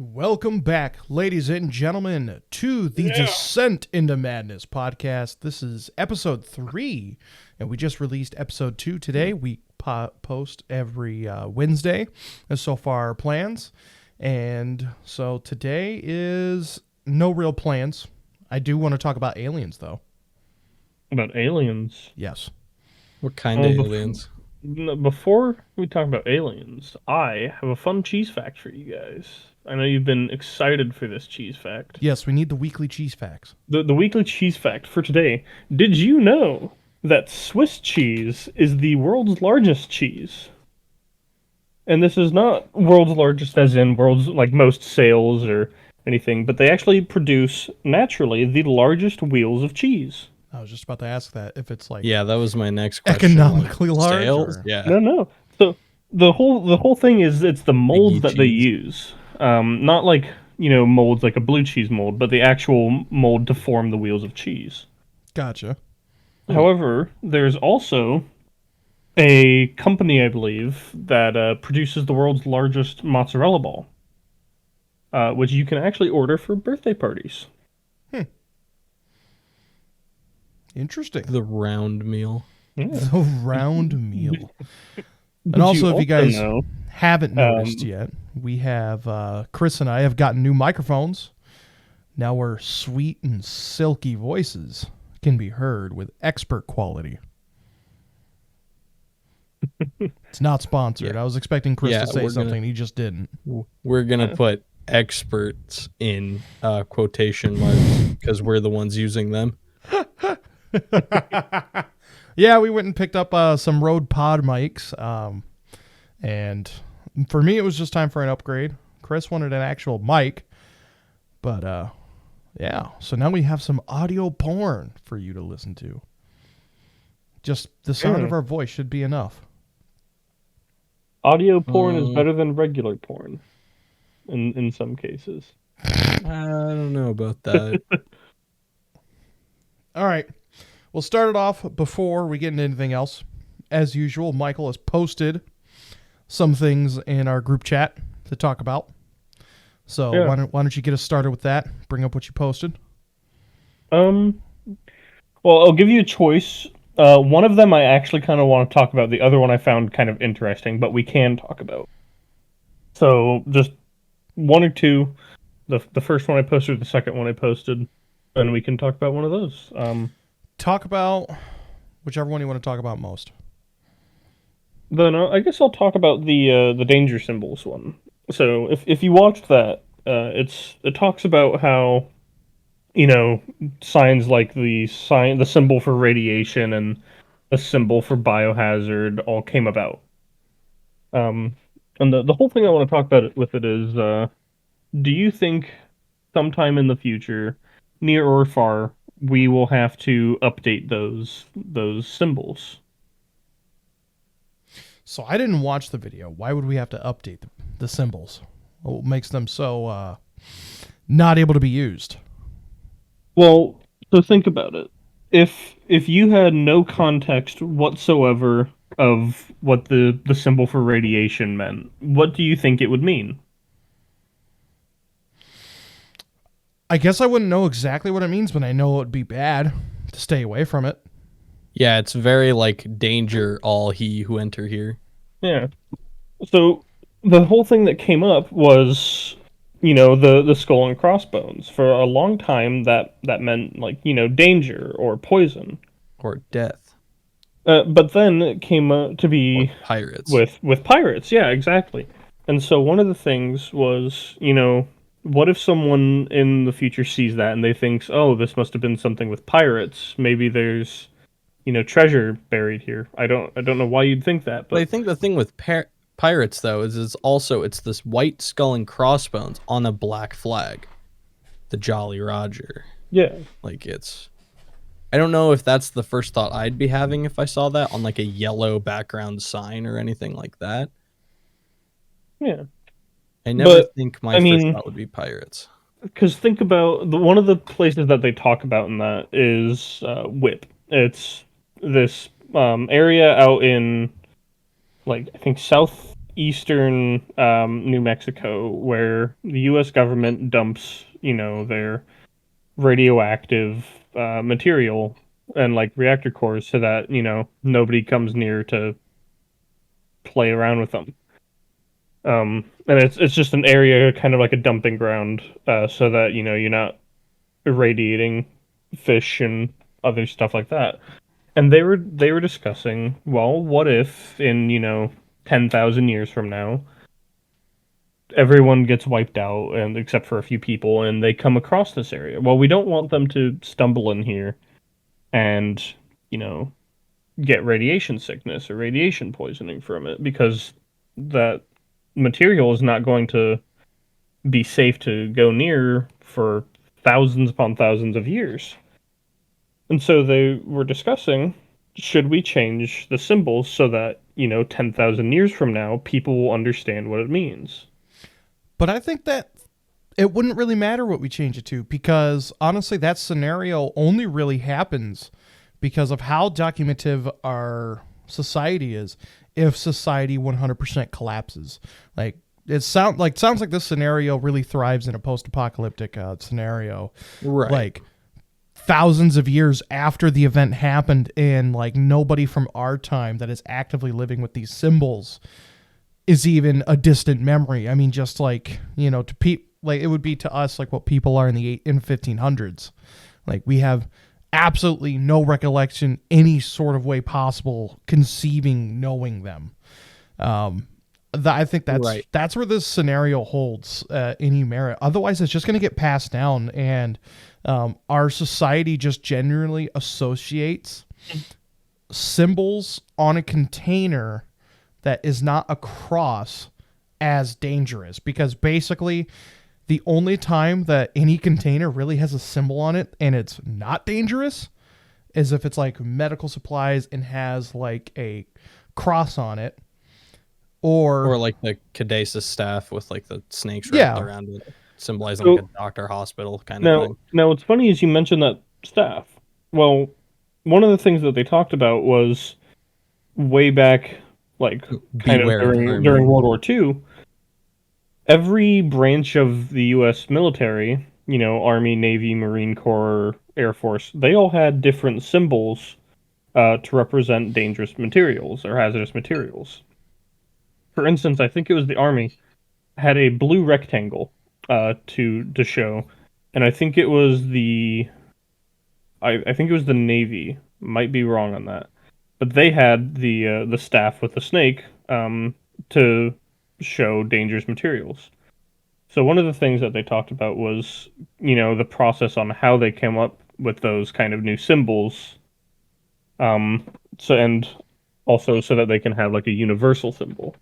Welcome back, ladies and gentlemen, to the Descent into Madness podcast. This is episode 3, and we just released episode 2 today. We post every Wednesday, as so far our plans. And so today is no real plans. I do want to talk about aliens, though. About aliens? Yes. What kind of aliens? Before we talk about aliens, I have a fun cheese fact for you guys. I know you've been excited for this cheese fact. Yes, we need the weekly cheese facts. The weekly cheese fact for today. Did you know that Swiss cheese is the world's largest cheese? And this is not world's largest as in world's like most sales or anything, but they actually produce naturally the largest wheels of cheese. I was just about to ask that if it's like Yeah, that was my next question. economically large. Sales? Or... Yeah. No. So the whole thing is it's the molds Biggie that they cheese. use. Not like, molds like a blue cheese mold, but the actual mold to form the wheels of cheese. Gotcha. However, there's also a company, I believe, that produces the world's largest mozzarella ball, which you can actually order for birthday parties. Interesting. The round meal. Yeah. The round meal. And But also, if you guys know, haven't noticed yet, we have Chris and I have gotten new microphones. Now our sweet and silky voices can be heard with expert quality. It's not sponsored. Yeah. I was expecting Chris Yeah, to say we're something. gonna- He just didn't. We're going to put experts in quotation marks because we're the ones using them. Yeah, we went and picked up some Rode Pod mics. And for me, it was just time for an upgrade. Chris wanted an actual mic. But, yeah. So now we have some audio porn for you to listen to. Just the sound of our voice should be enough. audio porn is better than regular porn in some cases. I don't know about that. All right. We'll start it off before we get into anything else. As usual, Michael has posted some things in our group chat to talk about. So Yeah. why don't you get us started with that? Bring up what you posted. Well, I'll give you a choice. One of them I actually kind of want to talk about. The other one I found kind of interesting, but we can talk about. So just one or two. The first one I posted, the second one I posted, and we can talk about one of those. Talk about whichever one you want to talk about most. Then I guess I'll talk about the danger symbols one. So if you watched that, it talks about how signs like the symbol for radiation and the symbol for biohazard all came about. And the whole thing I want to talk about with it is, do you think sometime in the future, near or far, we will have to update those symbols? So I didn't watch the video. Why would we have to update the symbols? What makes them so not able to be used? Well, so think about it. If you had no context whatsoever of what the symbol for radiation meant, what do you think it would mean? I guess I wouldn't know exactly what it means, but I know it would be bad to stay away from it. Yeah, it's very like danger all he who enter here. Yeah. So the whole thing that came up was, the skull and crossbones. For a long time, that meant like danger or poison. Or death. But then it came to be Or pirates. with pirates. Yeah, exactly. And so one of the things was, what if someone in the future sees that and they thinks, oh, this must have been something with pirates. Maybe there's, treasure buried here. I don't know why you'd think that, But I but think the thing with pirates, though, is it's this white skull and crossbones on a black flag. The Jolly Roger. yeah. Like, I don't know if that's the first thought I'd be having if I saw that on, like, a yellow background sign or anything like that. Yeah. I never But, think I my mean- first thought would be pirates. Because think about one of the places that they talk about in that is Whip. It's this area out in, like, I think eastern New Mexico, where the U.S. government dumps, their radioactive material and like reactor cores, so that nobody comes near to play around with them. And it's just an area, kind of like a dumping ground, so that you're not irradiating fish and other stuff like that. And they were discussing, well, what if in 10,000 years from now, everyone gets wiped out, and except for a few people, and they come across this area. Well, we don't want them to stumble in here and get radiation sickness or radiation poisoning from it, because that material is not going to be safe to go near for thousands upon thousands of years. And so they were discussing, should we change the symbols so that 10,000 years from now people will understand what it means? But I think that it wouldn't really matter what we change it to, because honestly, that scenario only really happens because of how documentative our society is. If society 100% collapses, sounds like this scenario really thrives in a post-apocalyptic scenario, Right. like thousands of years after the event happened, and like nobody from our time that is actively living with these symbols is even a distant memory. I mean, just like, like it would be to us like what people are in the 1500s. Like we have absolutely no recollection any sort of way possible conceiving knowing them. I think that's where this scenario holds any merit. Otherwise, it's just going to get passed down, and our society just generally associates symbols on a container that is not a cross as dangerous, because basically the only time that any container really has a symbol on it and it's not dangerous is if it's like medical supplies and has like a cross on it, or like the Caduceus staff with like the snakes Yeah. wrapped around it, symbolizing like a doctor hospital kind of thing. Now, what's funny is you mentioned that staff. Well, one of the things that they talked about was way back, like kind Beware of during World War II. Every branch of the U.S. military, Army, Navy, Marine Corps, Air Force, they all had different symbols to represent dangerous materials or hazardous materials. For instance, I think it was the Army had a blue rectangle to show, and I think it was I think it was the Navy. Might be wrong on that, but they had the staff with the snake to show dangerous materials. So one of the things that they talked about was, the process on how they came up with those kind of new symbols. And also so that they can have like a universal symbol.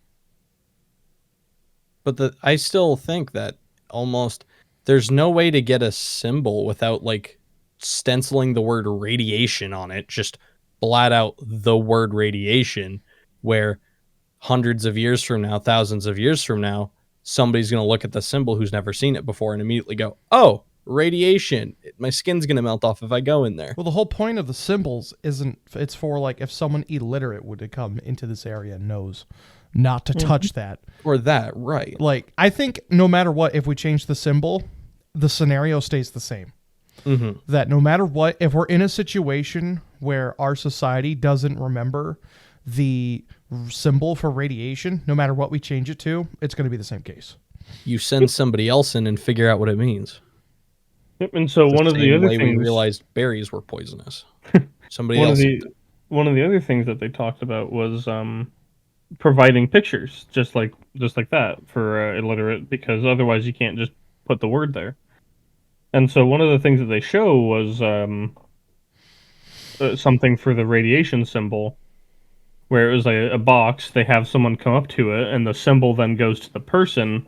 But I still think that almost there's no way to get a symbol without like stenciling the word radiation on it, just flat out the word radiation, where hundreds of years from now, thousands of years from now, somebody's going to look at the symbol who's never seen it before and immediately go, oh, radiation. My skin's going to melt off if I go in there. Well, the whole point of the symbols it's for like if someone illiterate would come into this area and knows not to touch that. Or that, right. Like, I think no matter what, if we change the symbol, the scenario stays the same. Mm-hmm. That no matter what, if we're in a situation where our society doesn't remember the symbol for radiation, no matter what we change it to, it's going to be the same case. You send somebody else in and figure out what it means. Yep, and so one of the other things we realized berries were poisonous. Somebody one else. One of the other things that they talked about was providing pictures, just like that for illiterate, because otherwise you can't just put the word there. And so one of the things that they show was something for the radiation symbol, where it was like a box. They have someone come up to it, and the symbol then goes to the person.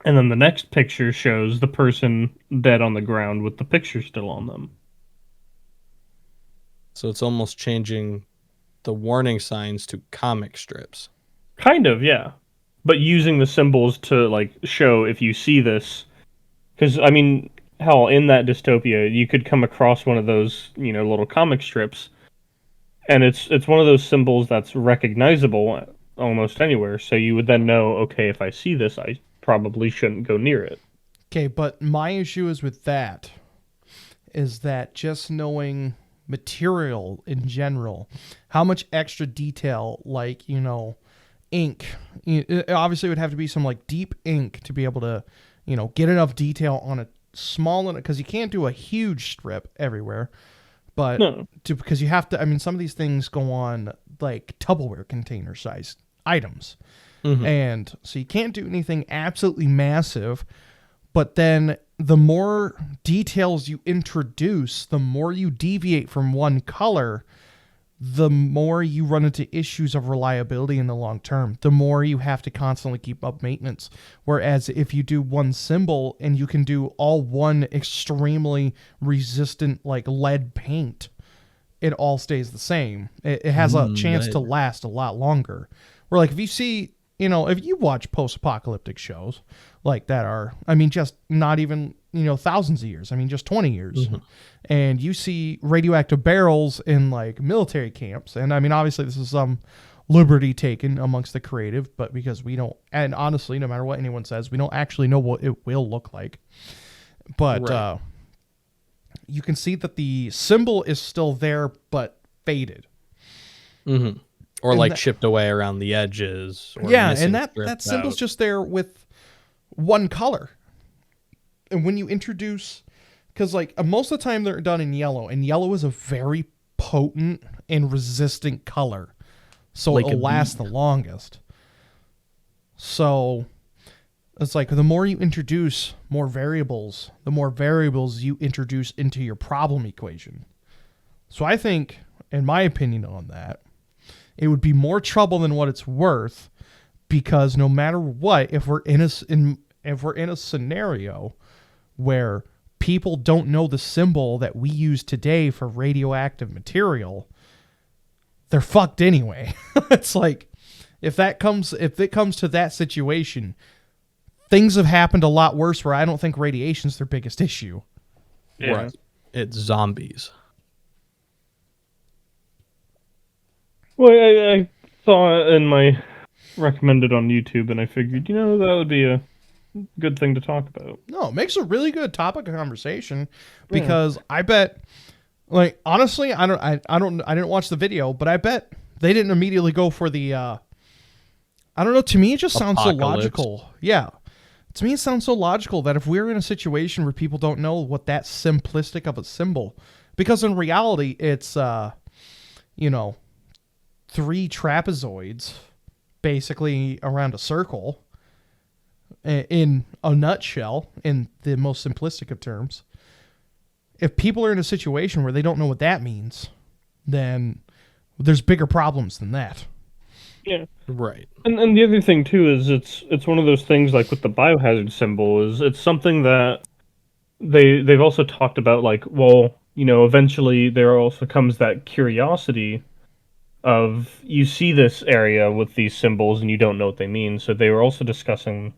And then the next picture shows the person dead on the ground with the picture still on them. So it's almost changing the warning signs to comic strips. Kind of, yeah. But using the symbols to like show if you see this. Because, I mean, hell, in that dystopia, you could come across one of those, little comic strips. And it's one of those symbols that's recognizable almost anywhere. So you would then know, okay, if I see this, I probably shouldn't go near it. Okay, but my issue is with that is that just knowing material in general, how much extra detail, like, ink, it obviously would have to be some like deep ink to be able to, get enough detail on a small, because you can't do a huge strip everywhere. But No. because you have to, I mean, some of these things go on like Tupperware container sized items. And so you can't do anything absolutely massive. But then the more details you introduce, the more you deviate from one color, the more you run into issues of reliability in the long term, the more you have to constantly keep up maintenance. Whereas if you do one symbol and you can do all one extremely resistant like lead paint, it all stays the same. It has a chance to last a lot longer. Where like if you see, if you watch post-apocalyptic shows like that are, I mean, just not even, thousands of years. I mean, just 20 years. And you see radioactive barrels in like military camps. And I mean, obviously this is some liberty taken amongst the creative, but because we don't, and honestly, no matter what anyone says, we don't actually know what it will look like. But you can see that the symbol is still there, but faded. Or And like chipped away around the edges. Or and that symbol's out. just there with one color. And when you introduce, because like most of the time they're done in yellow, and yellow is a very potent and resistant color, so Like it'll a last the longest. So it's like the more you introduce more variables, the more variables you introduce into your problem equation. So I think, in my opinion on that, it would be more trouble than what it's worth, because no matter what, if we're in a scenario where people don't know the symbol that we use today for radioactive material, they're fucked anyway. It's like if it comes to that situation, things have happened a lot worse where I don't think radiation's their biggest issue. Yeah. Right. It's zombies. Well, I saw it in my recommended on YouTube, and I figured, that would be a good thing to talk about. No, it makes a really good topic of conversation, because I bet, like, honestly, I didn't watch the video, but I bet they didn't immediately go for the, I don't know, to me it just sounds so Apocalypse. logical. Yeah. To me it sounds so logical that if we're in a situation where people don't know what that simplistic of a symbol, because in reality it's, 3 trapezoids basically around a circle in a nutshell, in the most simplistic of terms. If people are in a situation where they don't know what that means, then there's bigger problems than that. Yeah. Right. And the other thing too is it's one of those things like with the biohazard symbol is it's something that they've also talked about, like, well, eventually there also comes that curiosity of you see this area with these symbols and you don't know what they mean. So they were also discussing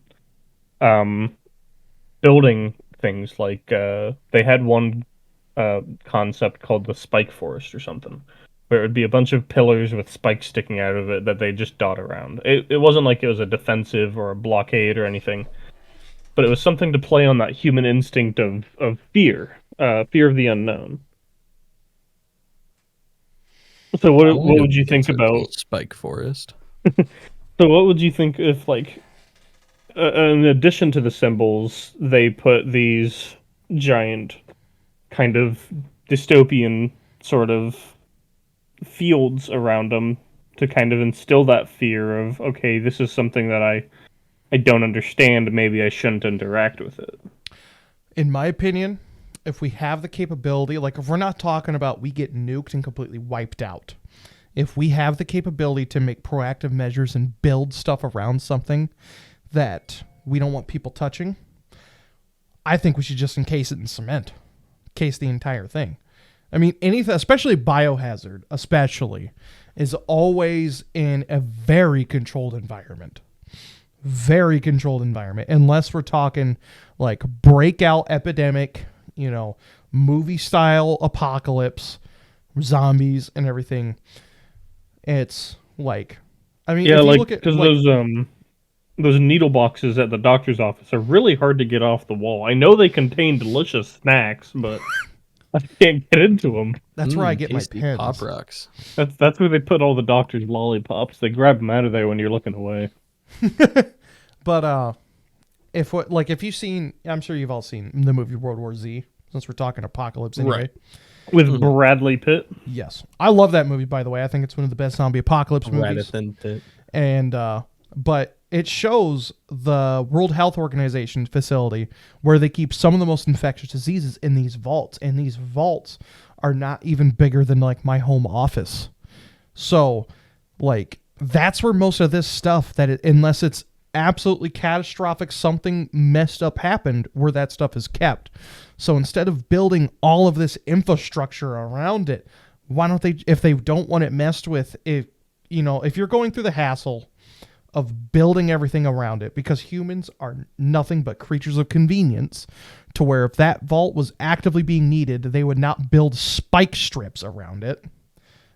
building things like they had one concept called the spike forest or something, where it would be a bunch of pillars with spikes sticking out of it that they just dot around. It wasn't like it was a defensive or a blockade or anything, but it was something to play on that human instinct of fear, fear of the unknown. So what would you think about Spike Forest? So what would you think if, like, in addition to the symbols, they put these giant kind of dystopian sort of fields around them to kind of instill that fear of, okay, this is something that I don't understand, maybe I shouldn't interact with it. In my opinion, if we have the capability, like if we're not talking about we get nuked and completely wiped out, if we have the capability to make proactive measures and build stuff around something that we don't want people touching, I think we should just encase it in cement. Encase the entire thing. I mean, anything, especially biohazard, is always in a very controlled environment. Very controlled environment. Unless we're talking like breakout epidemic, movie style apocalypse, zombies and everything. It's like I mean, Yeah, if you like look at because those needle boxes at the doctor's office are really hard to get off the wall. I know they contain delicious snacks, but I can't get into them. that's where I get my Tasty pins. Pop Rocks. That's where they put all the doctor's lollipops. They grab them out of there when you're looking away. But if you've seen, I'm sure you've all seen the movie World War Z. Since we're talking apocalypse anyway. Right. With Bradley Pitt. Yes, I love that movie. By the way, I think it's one of the best zombie apocalypse movies. And but it shows the World Health Organization facility where they keep some of the most infectious diseases in these vaults, and these vaults are not even bigger than like my home office. So, like, that's where most of this stuff unless it's absolutely catastrophic, something messed up happened, where that stuff is kept. So instead of building all of this infrastructure around it, why don't they, if they don't want it messed with, if you're going through the hassle of building everything around it, because humans are nothing but creatures of convenience, to where if that vault was actively being needed, they would not build spike strips around it.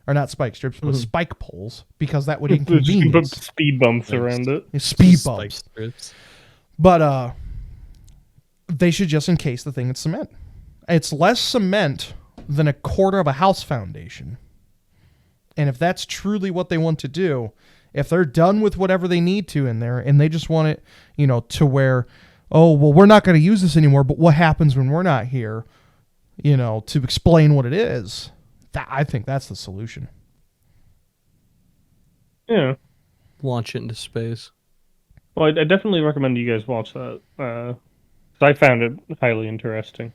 Or not spike strips, but spike poles, because that would inconvenience. Speed bumps around it. Speed bumps. But they should just encase the thing in cement. It's less cement than a quarter of a house foundation. And if that's truly what they want to do, if they're done with whatever they need to in there, and they just want it, to where, oh, well, we're not going to use this anymore, but what happens when we're not here, to explain what it is, I think that's the solution. Yeah. Launch it into space. Well, I definitely recommend you guys watch that. 'Cause I found it highly interesting.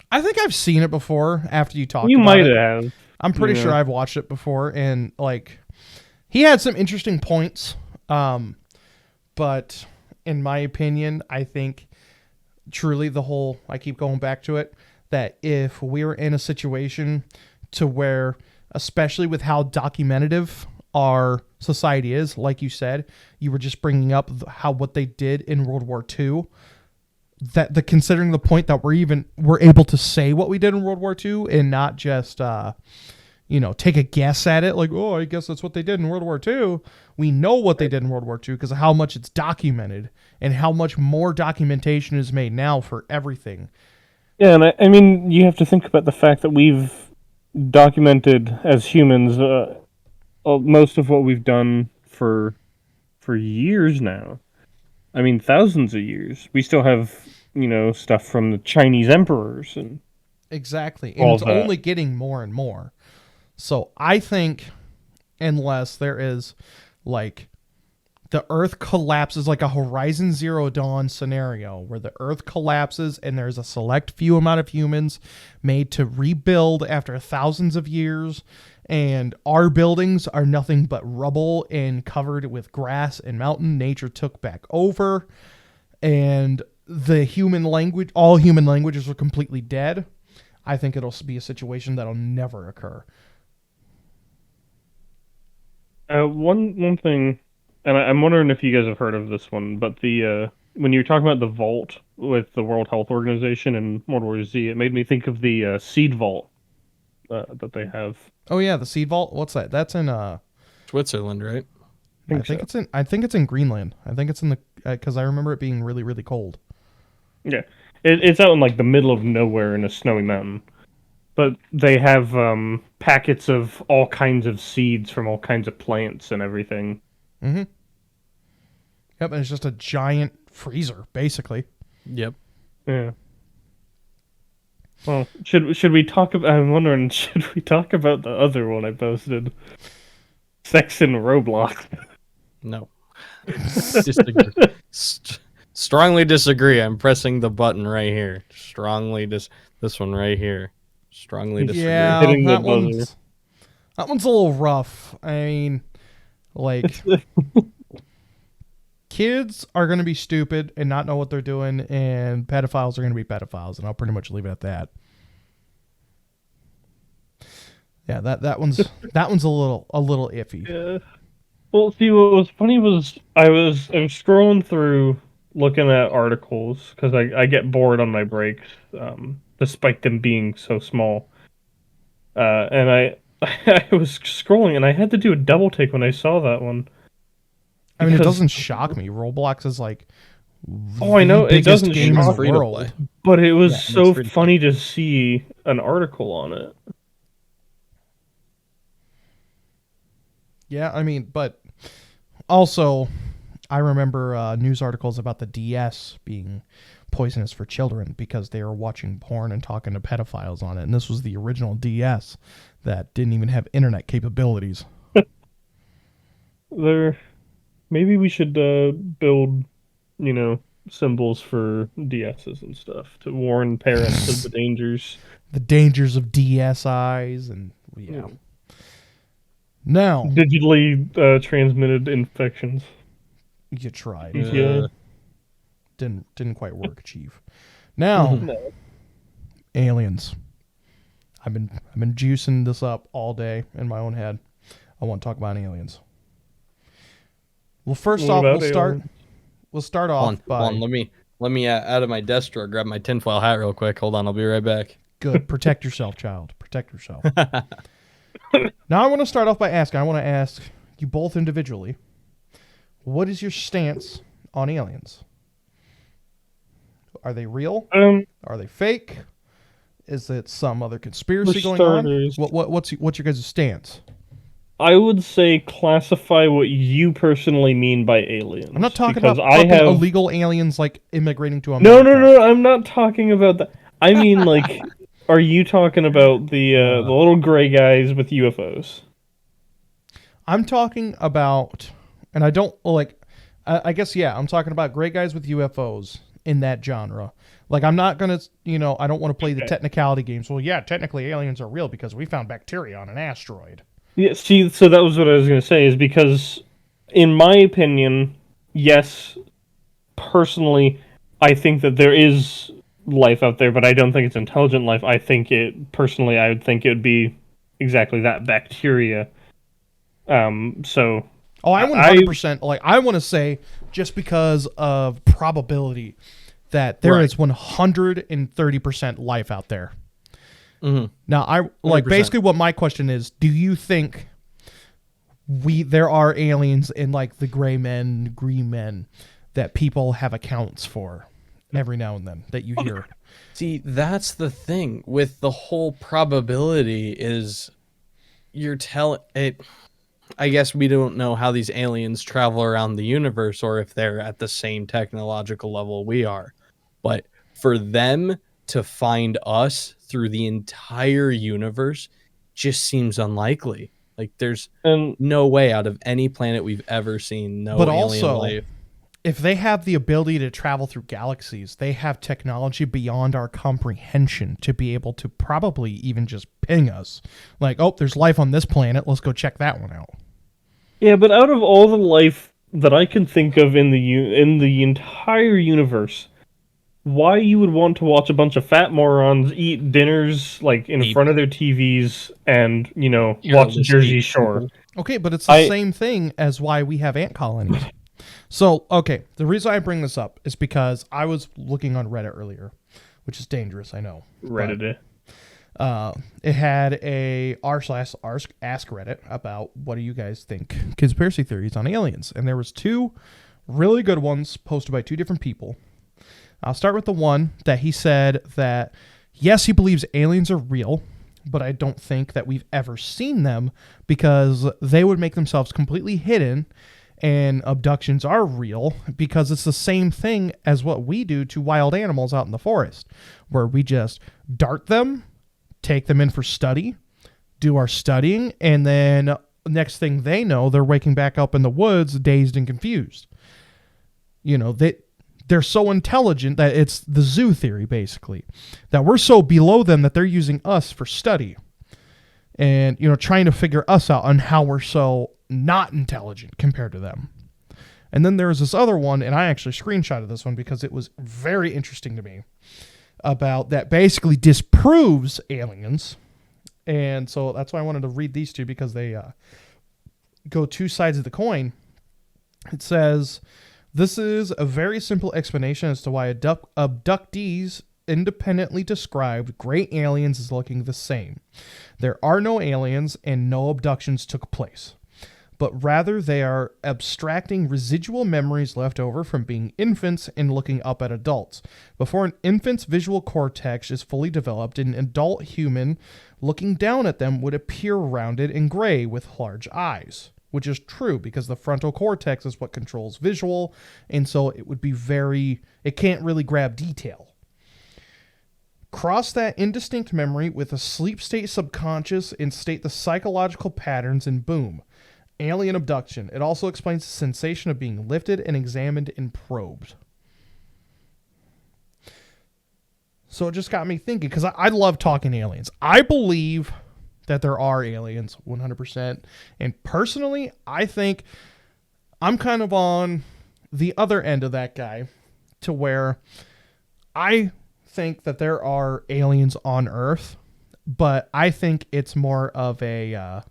I think I've seen it before after you talked You about might it. have. I'm pretty sure I've watched it before, and like, he had some interesting points. But in my opinion, I think truly I keep going back to it, that if we were in a situation to where, especially with how documentative our society is, like you said, you were just bringing up what they did in World War II, considering the point that we're able to say what we did in World War II and not just take a guess at it, like, oh, I guess that's what they did in World War II. We know what they did in World War II because of how much it's documented and how much more documentation is made now for everything. Yeah, and I mean, you have to think about the fact that we've documented as humans most of what we've done for years now. I mean, thousands of years. We still have, stuff from the Chinese emperors and exactly, and it's only getting more and more. So I think, unless there is like the Earth collapses, like a Horizon Zero Dawn scenario where the Earth collapses and there's a select few amount of humans made to rebuild after thousands of years, and our buildings are nothing but rubble and covered with grass and mountain, nature took back over, and all human languages are completely dead, I think it'll be a situation that'll never occur. One thing, and I'm wondering if you guys have heard of this one, but when you're talking about the vault with the World Health Organization and World War Z, it made me think of the seed vault that they have. Oh yeah, the seed vault. What's that? That's in Switzerland, right? I think it's in Greenland. I think it's in the because I remember it being really, really cold. Yeah, it's out in like the middle of nowhere in a snowy mountain. But they have packets of all kinds of seeds from all kinds of plants and everything. Mm-hmm. Yep, and it's just a giant freezer, basically. Yep. Yeah. Well, should we talk about? I'm wondering, should we talk about the other one I posted? Sex in Roblox. No. Disagree. Strongly disagree. I'm pressing the button right here. This one right here. Strongly disagree. Yeah, that one's a little rough. I mean, like, kids are going to be stupid and not know what they're doing, and pedophiles are going to be pedophiles, and I'll pretty much leave it at that. Yeah, that one's a little iffy. Yeah. Well, see, what was funny was I was scrolling through looking at articles because I get bored on my breaks, despite them being so small. And I was scrolling and I had to do a double take when I saw that one. I mean, it Because- doesn't shock me. Roblox is like Oh, I know, the it doesn't biggest game in shock the free to world. play. But it was Yeah, and it's so free to play. funny to see an article on it. Yeah, I mean, but also, I remember news articles about the DS being poisonous for children because they were watching porn and talking to pedophiles on it. And this was the original DS that didn't even have internet capabilities. Maybe we should build, symbols for DSs and stuff to warn parents of the dangers. The dangers of DSIs and yeah. Now, Digitally transmitted infections. you tried. Yeah. Didn't quite work, Chief. Now, No. aliens. I've been juicing this up all day in my own head. I want to talk about aliens. Well, first What off, about we'll start off Hold by on, let me out of my desk drawer, grab my tinfoil hat real quick. Hold on, I'll be right back. good. Protect yourself, child. Protect yourself. Now I want to start off by asking. I want to ask you both individually. What is your stance on aliens? Are they real? Are they fake? Is it some other conspiracy For going starters- on? What's your guys' stance? I would say classify what you personally mean by aliens. I'm not talking because about I fucking have illegal aliens like immigrating to No, America. no, no, I'm not talking about that. I mean, like, are you talking about the little gray guys with UFOs? I'm talking about, and I don't like. I guess yeah. I'm talking about gray guys with UFOs in that genre. Like I'm not gonna, I don't want to play the technicality games. Well, yeah, technically aliens are real because we found bacteria on an asteroid. Yeah, see, so that was what I was going to say, is because, in my opinion, yes, personally, I think that there is life out there, but I don't think it's intelligent life. I would think it would be exactly that, bacteria. So... Oh, I 100% like. I want to say just because of probability that there is 130% life out there. Mm-hmm. Now, I like 100%. basically what my question is: do you think there are aliens in like the gray men, green men that people have accounts for every now and then that you hear? See, that's the thing with the whole probability is you're telling it. I guess we don't know how these aliens travel around the universe or if they're at the same technological level we are. But for them to find us through the entire universe just seems unlikely. Like there's And no way out of any planet we've ever seen, no But alien also, life. if they have the ability to travel through galaxies, they have technology beyond our comprehension to be able to probably even just ping us. Like, oh, there's life on this planet. Let's go check that one out. yeah, but out of all the life that I can think of in the entire universe, why you would want to watch a bunch of fat morons eat dinners like in front of their TVs and watch Hairless Jersey ape Shore? people. Okay, but it's the same thing as why we have ant colonies. So, okay, the reason I bring this up is because I was looking on Reddit earlier, which is dangerous, I know. Reddit. It had a r/ask Reddit about what do you guys think conspiracy theories on aliens, and there was two really good ones posted by two different people. I'll start with the one that he said that yes, he believes aliens are real, but I don't think that we've ever seen them because they would make themselves completely hidden, and abductions are real because it's the same thing as what we do to wild animals out in the forest, where we just dart them, take them in for study, do our studying, and then next thing they know, they're waking back up in the woods, dazed and confused. They're so intelligent that it's the zoo theory, basically, that we're so below them that they're using us for study and, trying to figure us out on how we're so not intelligent compared to them. And then there's this other one, and I actually screenshotted this one because it was very interesting to me, about that basically disproves aliens. And so that's why I wanted to read these two, because they go two sides of the coin. It says, this is a very simple explanation as to why abductees independently described gray aliens as looking the same. There are no aliens and no abductions took place. but rather they are abstracting residual memories left over from being infants and looking up at adults. Before an infant's visual cortex is fully developed, an adult human looking down at them would appear rounded and gray with large eyes, which is true because the frontal cortex is what controls visual, and so it would be it can't really grab detail. Cross that indistinct memory with a sleep state subconscious and state the psychological patterns, and boom. Alien abduction. It also explains the sensation of being lifted and examined and probed. So it just got me thinking, because I love talking aliens. I believe that there are aliens, 100%. And personally, I think I'm kind of on the other end of that guy, to where I think that there are aliens on Earth, but I think it's more of a...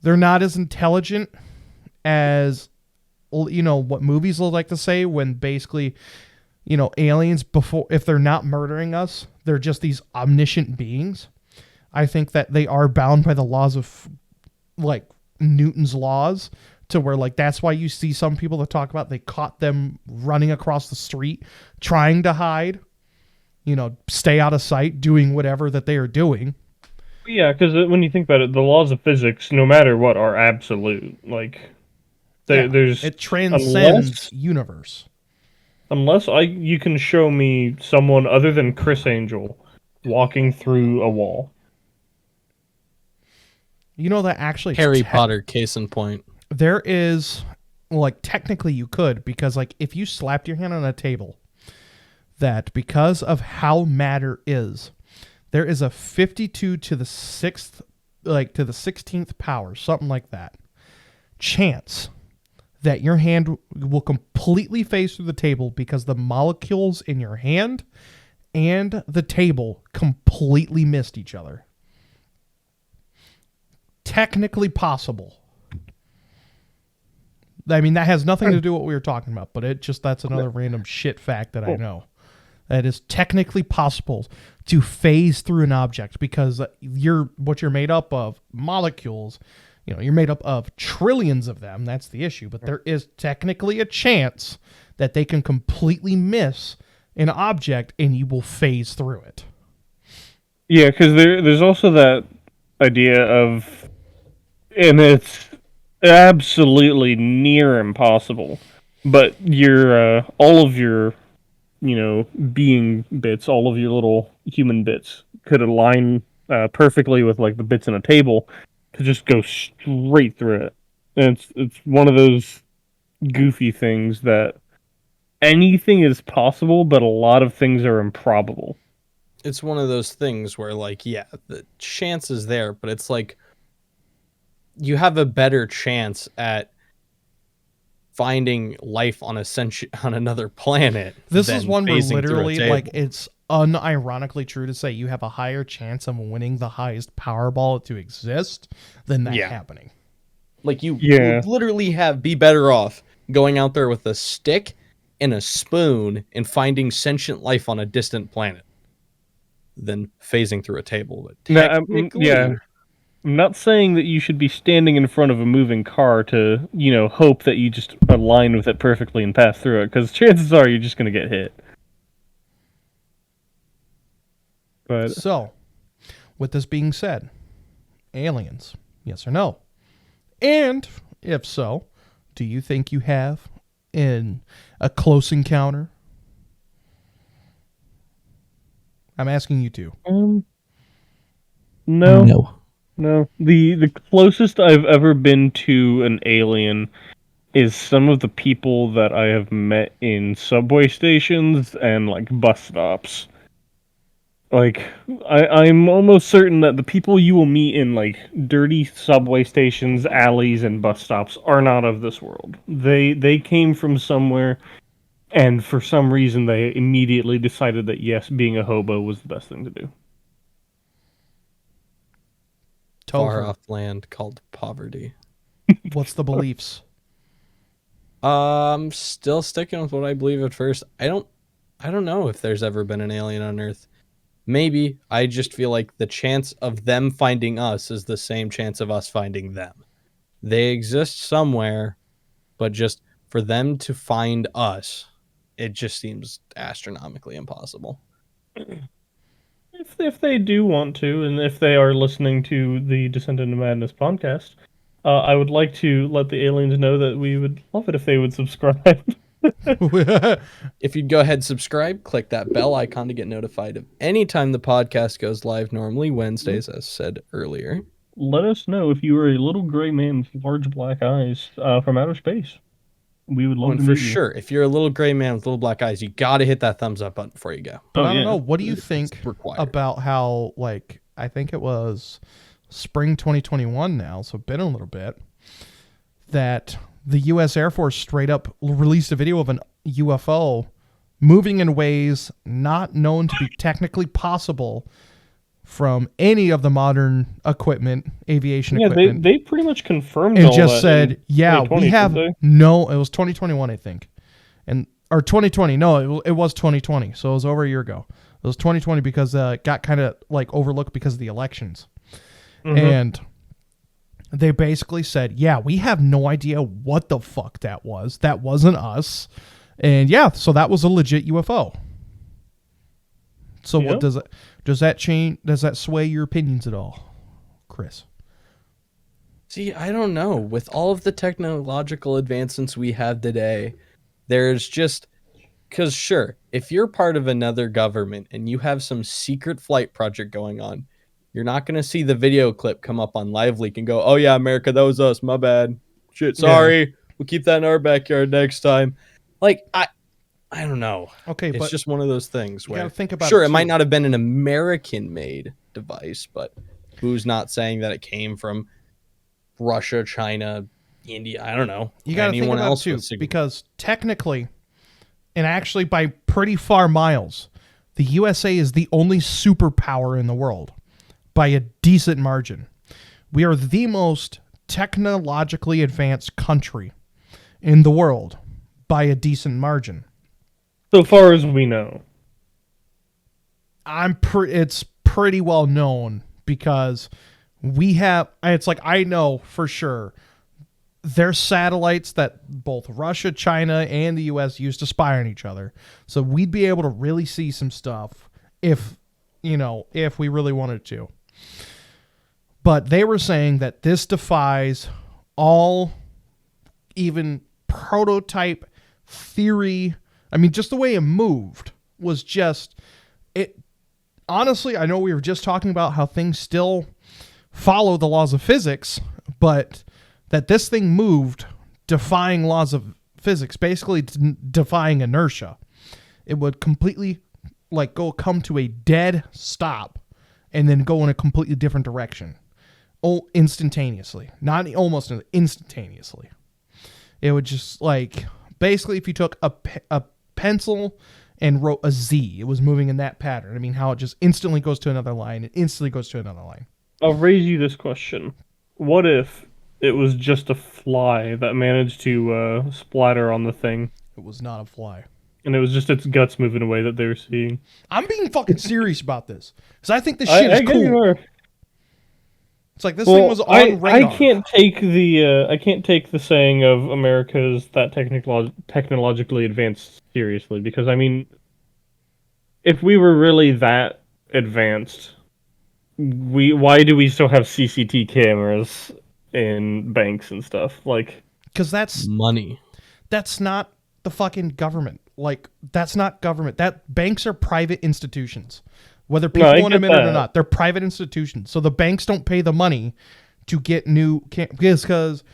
they're not as intelligent as, what movies will like to say when basically, aliens, before, if they're not murdering us, they're just these omniscient beings. I think that they are bound by the laws of, like, Newton's laws, to where, like, that's why you see some people that talk about they caught them running across the street trying to hide, stay out of sight, doing whatever that they are doing. Yeah, because when you think about it, the laws of physics, no matter what, are absolute. Like, there's it transcends universe. Unless you can show me someone other than Chris Angel walking through a wall. That actually Harry Potter, case in point. There is, like, technically you could, because, like, if you slapped your hand on a table, that because of how matter is, there is a 52 to the 6th, like, to the 16th power, something like that, chance that your hand will completely phase through the table because the molecules in your hand and the table completely missed each other. Technically possible. I mean, that has nothing to do with what we were talking about, but that's another random shit fact that I know. That is technically possible to phase through an object because what you're made up of, molecules, you're made up of trillions of them. That's the issue. But there is technically a chance that they can completely miss an object and you will phase through it. Yeah, because there's also that idea of, and it's absolutely near impossible, but all of your being bits, all of your little human bits could align perfectly with, like, the bits in a table to just go straight through it. And it's one of those goofy things that anything is possible, but a lot of things are improbable. It's one of those things where, like, yeah, the chance is there, but it's like you have a better chance at finding life on another planet. This is one where literally, like, it's unironically true to say you have a higher chance of winning the highest Powerball to exist than that happening. Like, you would literally be better off going out there with a stick and a spoon and finding sentient life on a distant planet than phasing through a table. But technically, I'm not saying that you should be standing in front of a moving car to, hope that you just align with it perfectly and pass through it, because chances are you're just going to get hit. But so, with this being said, aliens, yes or no? And if so, do you think you have in a close encounter? I'm asking you to. No. No. The closest I've ever been to an alien is some of the people that I have met in subway stations and, like, bus stops. Like, I'm almost certain that the people you will meet in, like, dirty subway stations, alleys, and bus stops are not of this world. They came from somewhere, and for some reason they immediately decided that, yes, being a hobo was the best thing to do. Far off land called poverty. What's the beliefs? I'm still sticking with what I believe at first. I don't know if there's ever been an alien on Earth. Maybe. I just feel like the chance of them finding us is the same chance of us finding them. They exist somewhere, but just for them to find us, it just seems astronomically impossible. If they do want to, and if they are listening to the Descent into Madness podcast, I would like to let the aliens know that we would love it if they would subscribe. If you'd go ahead, subscribe, click that bell icon to get notified of any time the podcast goes live, normally Wednesdays, as said earlier. Let us know if you are a little gray man with large black eyes from outer space. We would love And to for meet you. sure, if you're a little gray man with little black eyes, you got to hit that thumbs up button before you go. But Oh, I don't yeah. know. What do you think It's required. about how, like, I think it was spring 2021 now, so been a little bit, that the U.S. Air Force straight up released a video of an UFO moving in ways not known to be technically possible from any of the modern equipment, aviation Yeah, equipment. they pretty much confirmed It all just that said, in yeah, 2020, we have didn't no, it was 2021, I think. Or 2020. No, it was 2020. So it was over a year ago. It was 2020 because it got kind of like overlooked because of the elections. they? Mhm. And they basically said, yeah, we have no idea what the fuck that was. That wasn't us. And yeah, so that was a legit UFO. So Yeah. what does that change? Does that sway your opinions at all, Chris? See, I don't know. With all of the technological advancements we have today, there's just because sure, if you're part of another government and you have some secret flight project going on, you're not going to see the video clip come up on LiveLeak and go, "Oh yeah, America, that was us. My bad. Shit, sorry. We'll keep that in our backyard next time." Like I don't know. Okay, It's but just one of those things you where gotta think about sure, it, it might too. not have been an American-made device, but who's not saying that it came from Russia, China, India? I don't know. you got to think Anyone about it else too, with secret- because technically, and actually by pretty far miles, the USA is the only superpower in the world by a decent margin. We are the most technologically advanced country in the world by a decent margin. So far as we know. It's pretty well known because we have, it's like, I know for sure there's satellites that both Russia, China, and the US use to spy on each other. So we'd be able to really see some stuff if we really wanted to. But they were saying that this defies all even prototype theory. I mean, just the way it moved was just it. Honestly, I know we were just talking about how things still follow the laws of physics, but that this thing moved defying laws of physics, basically defying inertia. It would completely come to a dead stop and then go in a completely different direction. Instantaneously. Not almost instantaneously. It would just basically if you took a pencil and wrote a Z, it was moving in that pattern. I mean, how it just instantly goes to another line and instantly goes to another line. I'll raise you this question. What if it was just a fly that managed to splatter on the thing, It was not a fly. and it was just its guts moving away that they were seeing? I'm being fucking serious about this because I think this shit I is get you cool. are. It's like this thing was on radar. I can't take the saying of America's that technologically advanced seriously, because I mean, if we were really that advanced, why do we still have CCTV cameras in banks and stuff? Like, Because that's money. not the fucking government. That's not government. That banks are private institutions. Whether people I want to get admit it or that. not, they're private institutions. So the banks don't pay the money to get new because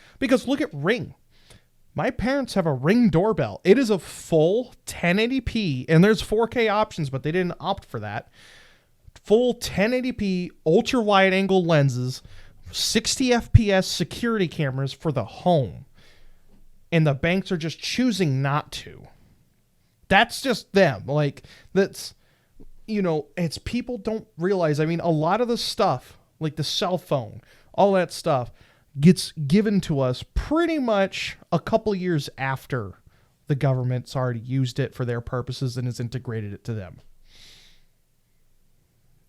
look at Ring. My parents have a Ring doorbell. It is a full 1080p, and there's 4K options, but they didn't opt for that. Full 1080p, ultra wide angle lenses, 60 FPS security cameras for the home. And the banks are just choosing not to. That's just them. It's people don't realize. I mean, a lot of the stuff, like the cell phone, all that stuff, gets given to us pretty much a couple years after the government's already used it for their purposes and has integrated it to them.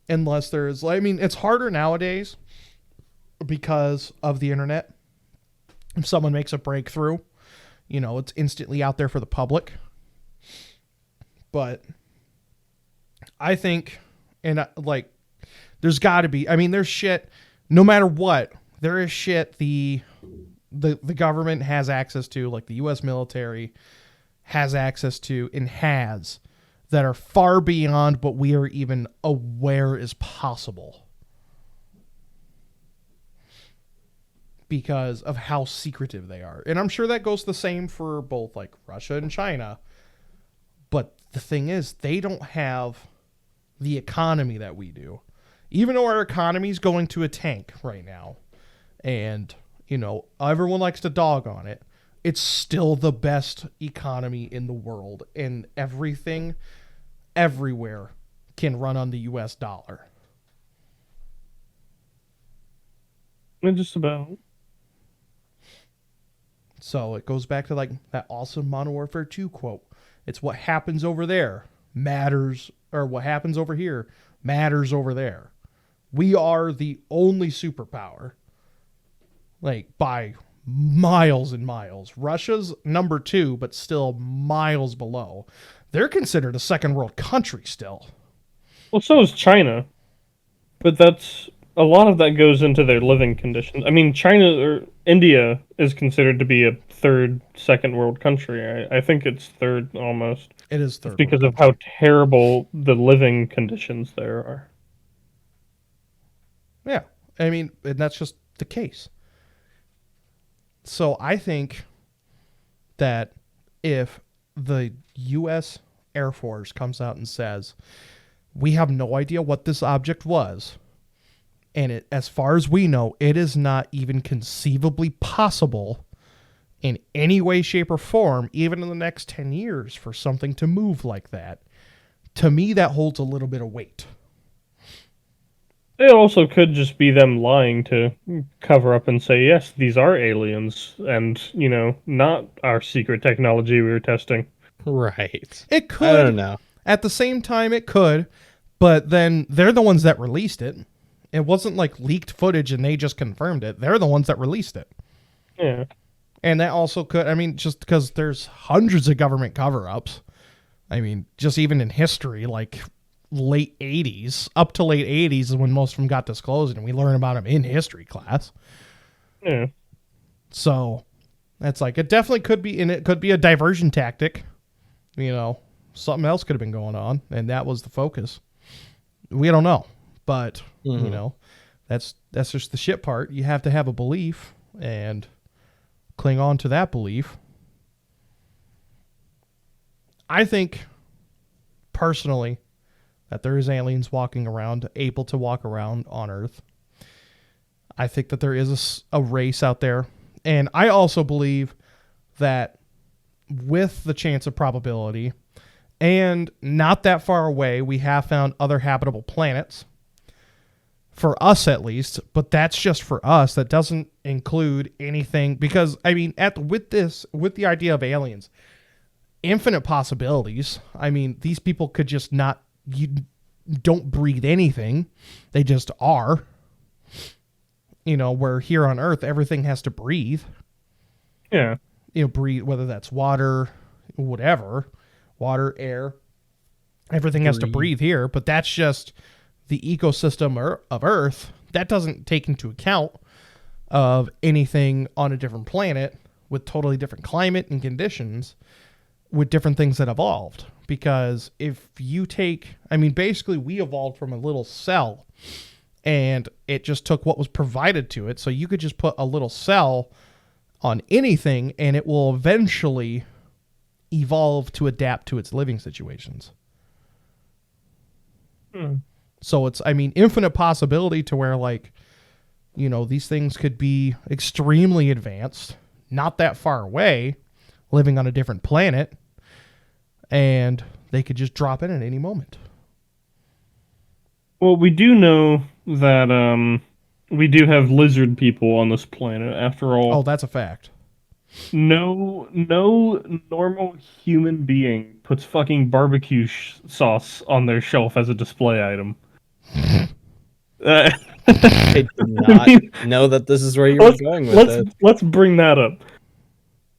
Unless it's harder nowadays because of the internet. if someone makes a breakthrough, it's instantly out there for the public. But I think, and like, there's got to be, I mean, there's shit, no matter what, there is shit the government has access to, like the U.S. military has access to and has, that are far beyond what we are even aware is possible. Because of how secretive they are. And I'm sure that goes the same for both like Russia and China. But the thing is, they don't have the economy that we do. Even though our economy is going to a tank right now, and, everyone likes to dog on it, it's still the best economy in the world. And everything, everywhere, can run on the US dollar. Just about. So it goes back to like that awesome Modern Warfare 2 quote. It's what happens over there matters, or what happens over here matters over there. We are the only superpower, like by miles and miles. Russia's number 2, but still miles below. They're considered a second world country still. Well, so is China. But that's, a lot of that goes into their living conditions. I mean, China or India is considered to be a second world country. I think it's third almost. It is third. Because of how terrible the living conditions there are. Yeah. I mean, and that's just the case. So I think that if the U.S. Air Force comes out and says, we have no idea what this object was, and as far as we know, it is not even conceivably possible in any way, shape, or form, even in the next 10 years, for something to move like that, to me, that holds a little bit of weight. It also could just be them lying to cover up and say, yes, these are aliens, and, not our secret technology we were testing. Right. It could. I don't know. At the same time, it could, but then they're the ones that released it. It wasn't like leaked footage and they just confirmed it. They're the ones that released it. Yeah. And that also could, I mean, just because there's hundreds of government cover-ups. I mean, just even in history, like late 80s, up to late 80s is when most of them got disclosed, and we learn about them in history class. Yeah. So that's like, it definitely could be, and it could be a diversion tactic. Something else could have been going on, and that was the focus. We don't know, but that's just the shit part. You have to have a belief and cling on to that belief. I think personally that there is aliens walking around, able to walk around on Earth. I think that there is a race out there, and I also believe that with the chance of probability, and not that far away, we have found other habitable planets. For us, at least, but that's just for us. That doesn't include anything, because I mean, with the idea of aliens, infinite possibilities. I mean, these people could just not. You don't breathe anything; they just are. Where here on Earth, everything has to breathe. Yeah. Breathe, whether that's water, whatever, water, air, everything has to breathe here. But that's just the ecosystem of Earth. That doesn't take into account of anything on a different planet with totally different climate and conditions, with different things that evolved. Because if you take, I mean, basically we evolved from a little cell, and it just took what was provided to it. So you could just put a little cell on anything, and it will eventually evolve to adapt to its living situations. So it's, I mean, infinite possibility to where, like, these things could be extremely advanced, not that far away, living on a different planet, and they could just drop in at any moment. Well, we do know that we do have lizard people on this planet, after all. Oh, that's a fact. No normal human being puts fucking barbecue sauce on their shelf as a display item. I did not know that this is where you were going with it. Let's bring that up.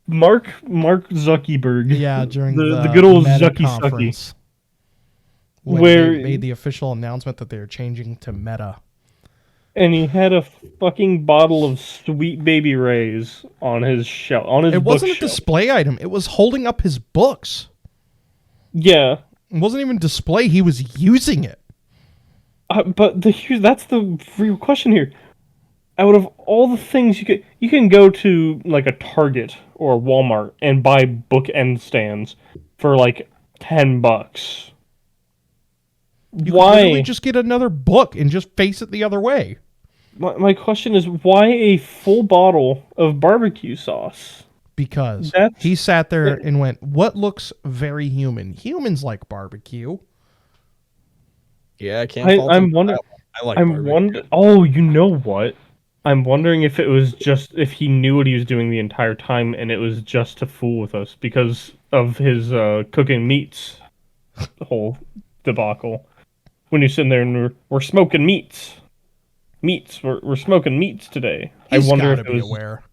Mark Zuckerberg. Yeah, during the good old Meta Zucky Sucky. conference, when Where they made the official announcement that they're changing to Meta. And he had a fucking bottle of Sweet Baby Ray's on his shelf, on his It wasn't a bookshelf. display item. It was holding up his books. Yeah, It wasn't even display. He was using it. but that's the real question here. Out of all the things you can go to like a Target or a Walmart and buy bookend stands for like $10. You Why? could literally just get another book and just face it the other way. My question is, why a full bottle of barbecue sauce? Because That's- he sat there and went, what looks very human? Humans like barbecue. Yeah, I can't. fault him I'm for wondering. that one. I like I'm barbecue. wondering. Oh, you know what? I'm wondering if it was just if he knew what he was doing the entire time, and it was just to fool with us because of his cooking meats whole debacle. When you're sitting there and we're smoking meats, we're smoking meats today. He's I wonder got to if it be was. aware.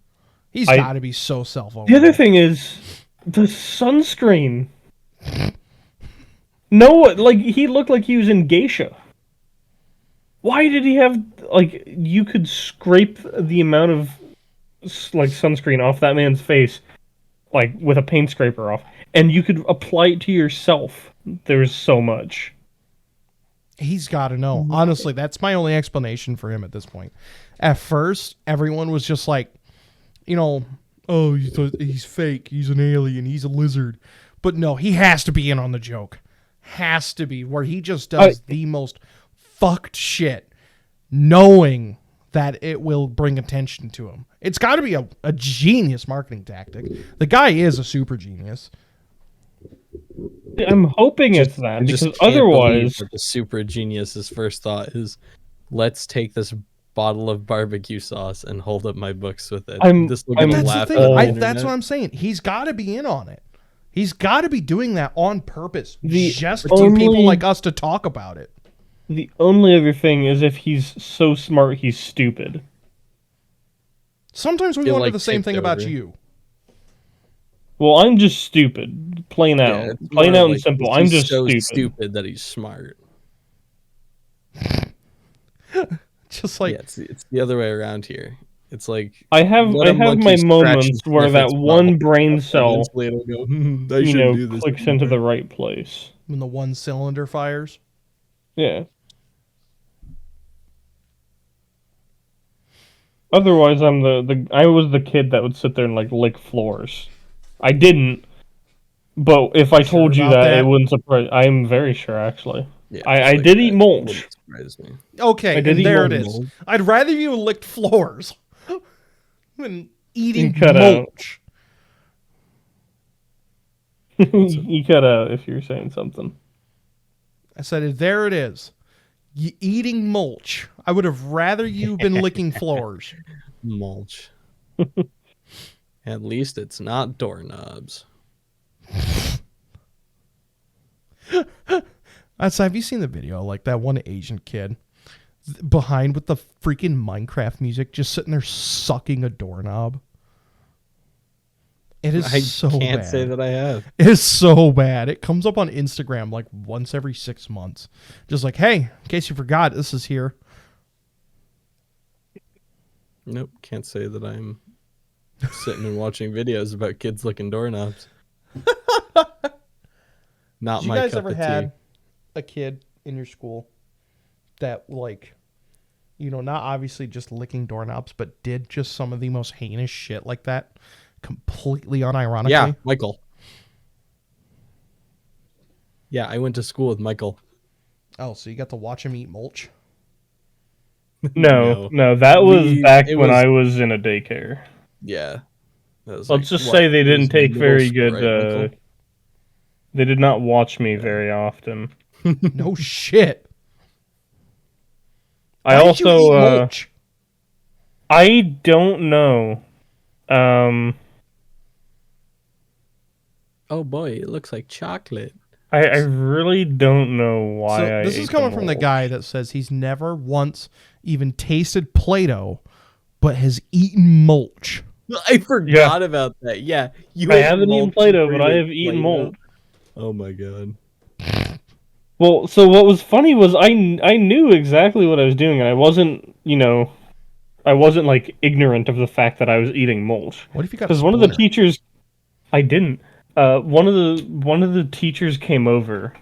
He's I- got to be so self-aware. The other thing is the sunscreen. No, like he looked like he was in geisha. Why did he have like you could scrape the amount of like sunscreen off that man's face like with a paint scraper off and you could apply it to yourself. There's so much. He's got to know. Honestly, that's my only explanation for him at this point. At first, everyone was just like, oh, he's fake. He's an alien. He's a lizard. But no, he has to be in on the joke. Has to be, where he just does the most fucked shit, knowing that it will bring attention to him. It's got to be a genius marketing tactic. The guy is a super genius. I'm hoping it's that I just because can't believe otherwise that the super genius's first thought is, let's take this bottle of barbecue sauce and hold up my books with it. I'm- Just look I'm- at the That's the laugh thing. on the That's internet. what I'm saying. He's got to be in on it. He's got to be doing that on purpose, The just for people only- like us to talk about it. the only other thing is if he's so smart he's stupid. Sometimes we Feel wonder like the same tipped thing about over. you. Well, I'm just stupid. Plain out. Yeah, it's Plain more out like and simple. he's I'm just so stupid. that he's smart. Just like Yeah, it's the other way around here. It's like I have let a my monkey scratch moments and where sniff that its one butthole. brain cell, Eventually it'll go, I shouldn't do this clicks into the anymore." right place. when the one cylinder fires. Yeah. Otherwise, I was the kid that would sit there and like lick floors. I didn't, but if I Sure told you about that, that? it wouldn't surprise. I am very sure, actually. Yeah, I just like did that. eat mulch. Wouldn't surprise me. Okay, I did and eat there it mold. is. I'd rather you licked floors than eating cut out. mulch. You cut out if you're saying something. I said, there it is. You eating mulch. I would have rather you been licking floors. Mulch. At least it's not doorknobs. So have you seen the video? Like that one Asian kid behind with the freaking Minecraft music, just sitting there sucking a doorknob. It is I so can't bad. say that I have. It is so bad. It comes up on Instagram like once every 6 months. Just like, hey, in case you forgot, this is here. Nope, can't say that I'm sitting and watching videos about kids licking doorknobs. Not Did you my guys cup ever of had tea. a kid in your school that like, not obviously just licking doorknobs, but did just some of the most heinous shit like that, completely unironically? Yeah, Michael. Yeah, I went to school with Michael. Oh, so you got to watch him eat mulch? No, that was back it when was- I was in a daycare. Yeah. That was Let's like, just what, say they it didn't was take middle very school, good. right, Michael? They did not watch me very often. No shit. I Why did you eat also, mulch? I don't know. Oh boy, it looks like chocolate. I really don't know why So I this is ate coming from the mulch. guy that says he's never once even tasted Play-Doh, but has eaten mulch. I forgot about that. Yeah, you I ate haven't eaten mulch Play-Doh, before but you I ate have eaten Play-Doh? mulch. Oh my god. Well, so what was funny was I knew exactly what I was doing, and I wasn't, I wasn't like ignorant of the fact that I was eating mulch. What if you got a Because one of the splinter? teachers, I didn't. One of the teachers came over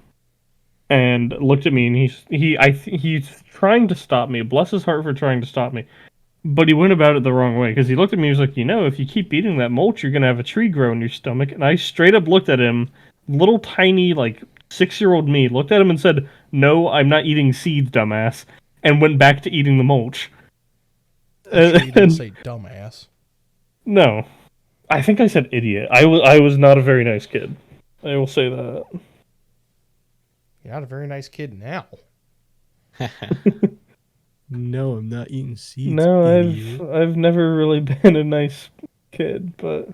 and looked at me, and he's trying to stop me. Bless his heart for trying to stop me. But he went about it the wrong way because he looked at me. He was like, if you keep eating that mulch, you're gonna have a tree grow in your stomach. And I straight up looked at him, little tiny like 6-year-old me, looked at him and said, "No, I'm not eating seeds, dumbass," and went back to eating the mulch. I'm sure you didn't And- say dumbass. no, I think I said idiot. I was not a very nice kid. I will say that. You're not a very nice kid now. No, I'm not eating seeds. No, idiot. I've never really been a nice kid, but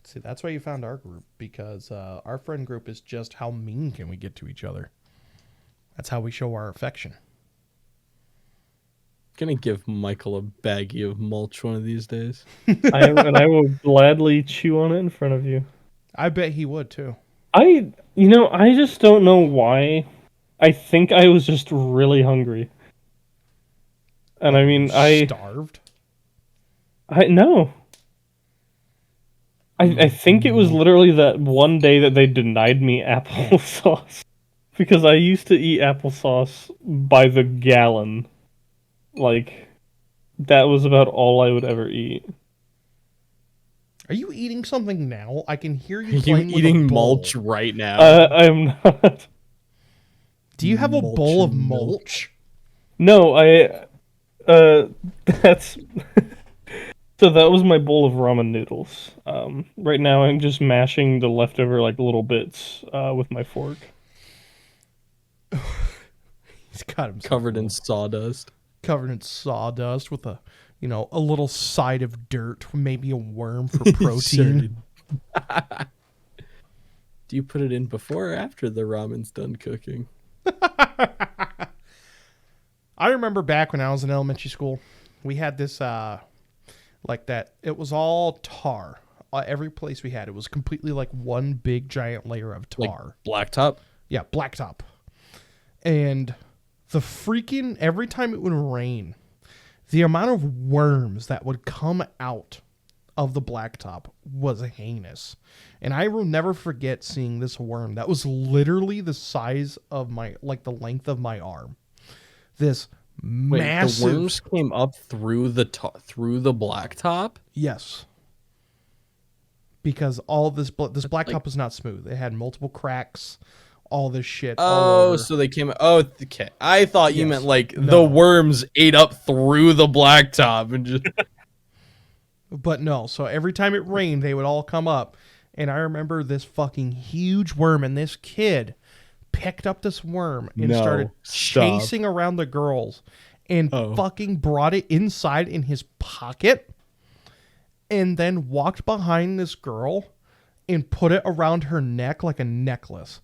See, that's why you found our group, because our friend group is just how mean can we get to each other. That's how we show our affection. Gonna give Michael a baggie of mulch one of these days. I will gladly chew on it in front of you. I bet he would too. I just don't know why. I think I was just really hungry. And I mean, Starved. I no. I think it was literally that one day that they denied me applesauce. Because I used to eat applesauce by the gallon. Like, that was about all I would ever eat. Are you eating something now? I can hear Are you you playing with a eating bowl. mulch right now? I'm not. Do you have a bowl of Mulch and milk. mulch? No, that's so that was my bowl of ramen noodles. Right now I'm just mashing the leftover like little bits with my fork. He's got himself Covered in sawdust. covered in sawdust with a little side of dirt, maybe a worm for protein. Do you put it in before or after the ramen's done cooking? I remember back when I was in elementary school, we had this like that. It was all tar. Every place we had, it was completely like one big giant layer of tar. Like blacktop? Yeah, blacktop. And the freaking, every time it would rain, the amount of worms that would come out of the blacktop was heinous. And I will never forget seeing this worm that was literally the size of the length of my arm. This Wait, massive. the worms came up through the blacktop? Yes. Because all this blacktop was not smooth. It had multiple cracks, all this shit. all Oh, over. so they came. Oh, okay. I thought you Yes. meant like No. the worms ate up through the blacktop and just. But no, so every time it rained, they would all come up. And I remember this fucking huge worm, and this kid picked up this worm and No, started stop. chasing around the girls and Oh. fucking brought it inside in his pocket and then walked behind this girl and put it around her neck like a necklace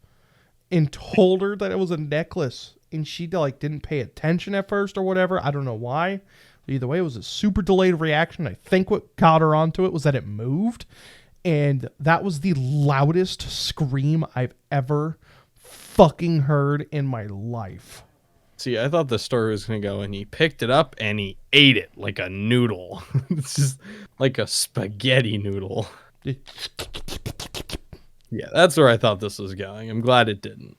and told her that it was a necklace. And she didn't pay attention at first or whatever. I don't know why. Either way, it was a super delayed reaction. I think what got her onto it was that it moved. And that was the loudest scream I've ever fucking heard in my life. See, I thought the story was gonna go, and he picked it up and he ate it like a noodle. It's just like a spaghetti noodle. Yeah, that's where I thought this was going. I'm glad it didn't,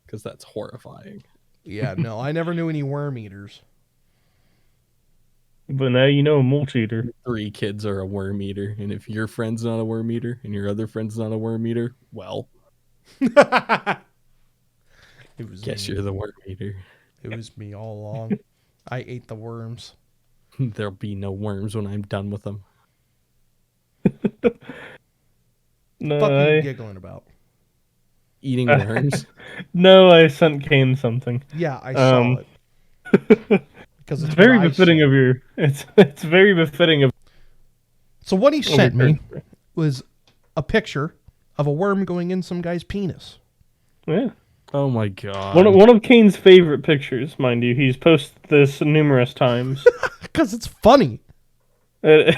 because that's horrifying. Yeah, no, I never knew any worm eaters. But now you know a mulch eater. 3 kids are a worm eater, and if your friend's not a worm eater and your other friend's not a worm eater, well, It was guess me. you're the worm eater. It was me all along. I ate the worms. There'll be no worms when I'm done with them. No, Fuck are you I, giggling about? Eating worms? no, I sent Kane something. Yeah, I saw it. Because It's it's very what I befitting said. of your. It's very befitting of. So what he sent me character. was a picture of a worm going in some guy's penis. Yeah. Oh my god. One of Kane's favorite pictures, mind you. He's posted this numerous times. Because it's funny. Uh,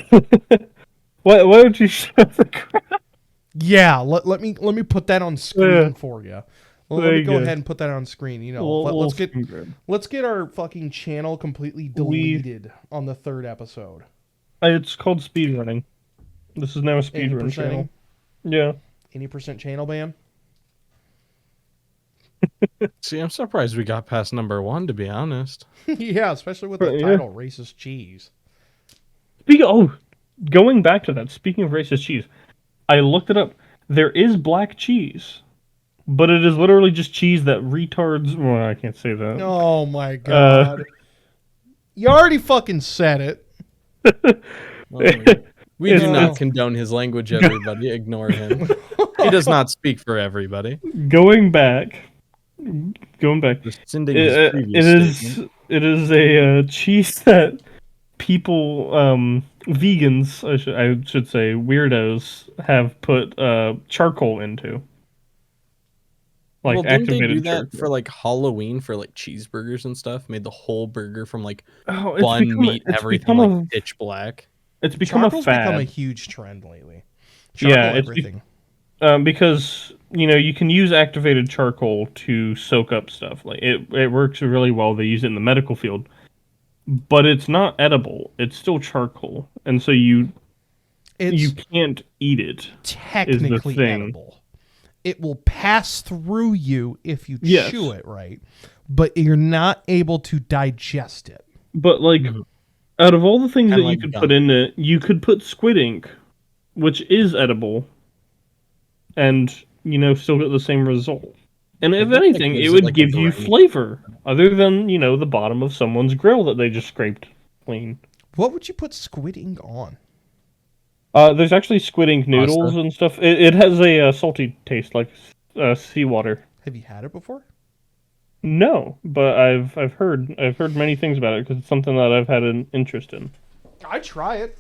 why don't you show the crowd? Yeah, let me put that on screen Yeah. for you. There Let me you go go. ahead and put that on screen. You know, let's get our fucking channel completely deleted on the 3rd episode. It's called speedrunning. This is now a speedrun 80%? channel. Yeah. 80% channel ban. See, I'm surprised we got past number 1, to be honest. Yeah, especially with the Yeah. title "Racist Cheese." Going back to that. Speaking of racist cheese, I looked it up. There is black cheese, but it is literally just cheese that retards. Well, I can't say that. Oh my god! You already fucking said it. We do No. not condone his language, everybody. Ignore him. He does not speak for everybody. Going back. Rescinding his previous statement. It is a cheese that people, vegans, I should say, weirdos, have put charcoal into. Like Well, didn't they activated do that charcoal. for like Halloween for like cheeseburgers and stuff? Made the whole burger from like Oh, bun, meat, everything like pitch black. It's become Charcoal's a fad. become a huge trend lately. Charcoal Yeah, it's everything. because you can use activated charcoal to soak up stuff. Like it works really well. They use it in the medical field, but it's not edible. It's still charcoal, and so you It's can't eat it. technically thing. edible. It will pass through you if you Yes. chew it right, but you're not able to digest it. But like, out of all the things Kinda that you like could gum. put in it, you could put squid ink, which is edible, and still get the same result. And if think anything, it it gives it, would like, a give you briny- flavor, other than the bottom of someone's grill that they just scraped clean. What would you put squid ink on? There's actually squid ink noodles Pasta. and stuff. It has a salty taste, like seawater. Have you had it before? No, but I've heard many things about it because it's something that I've had an interest in. I'd try it.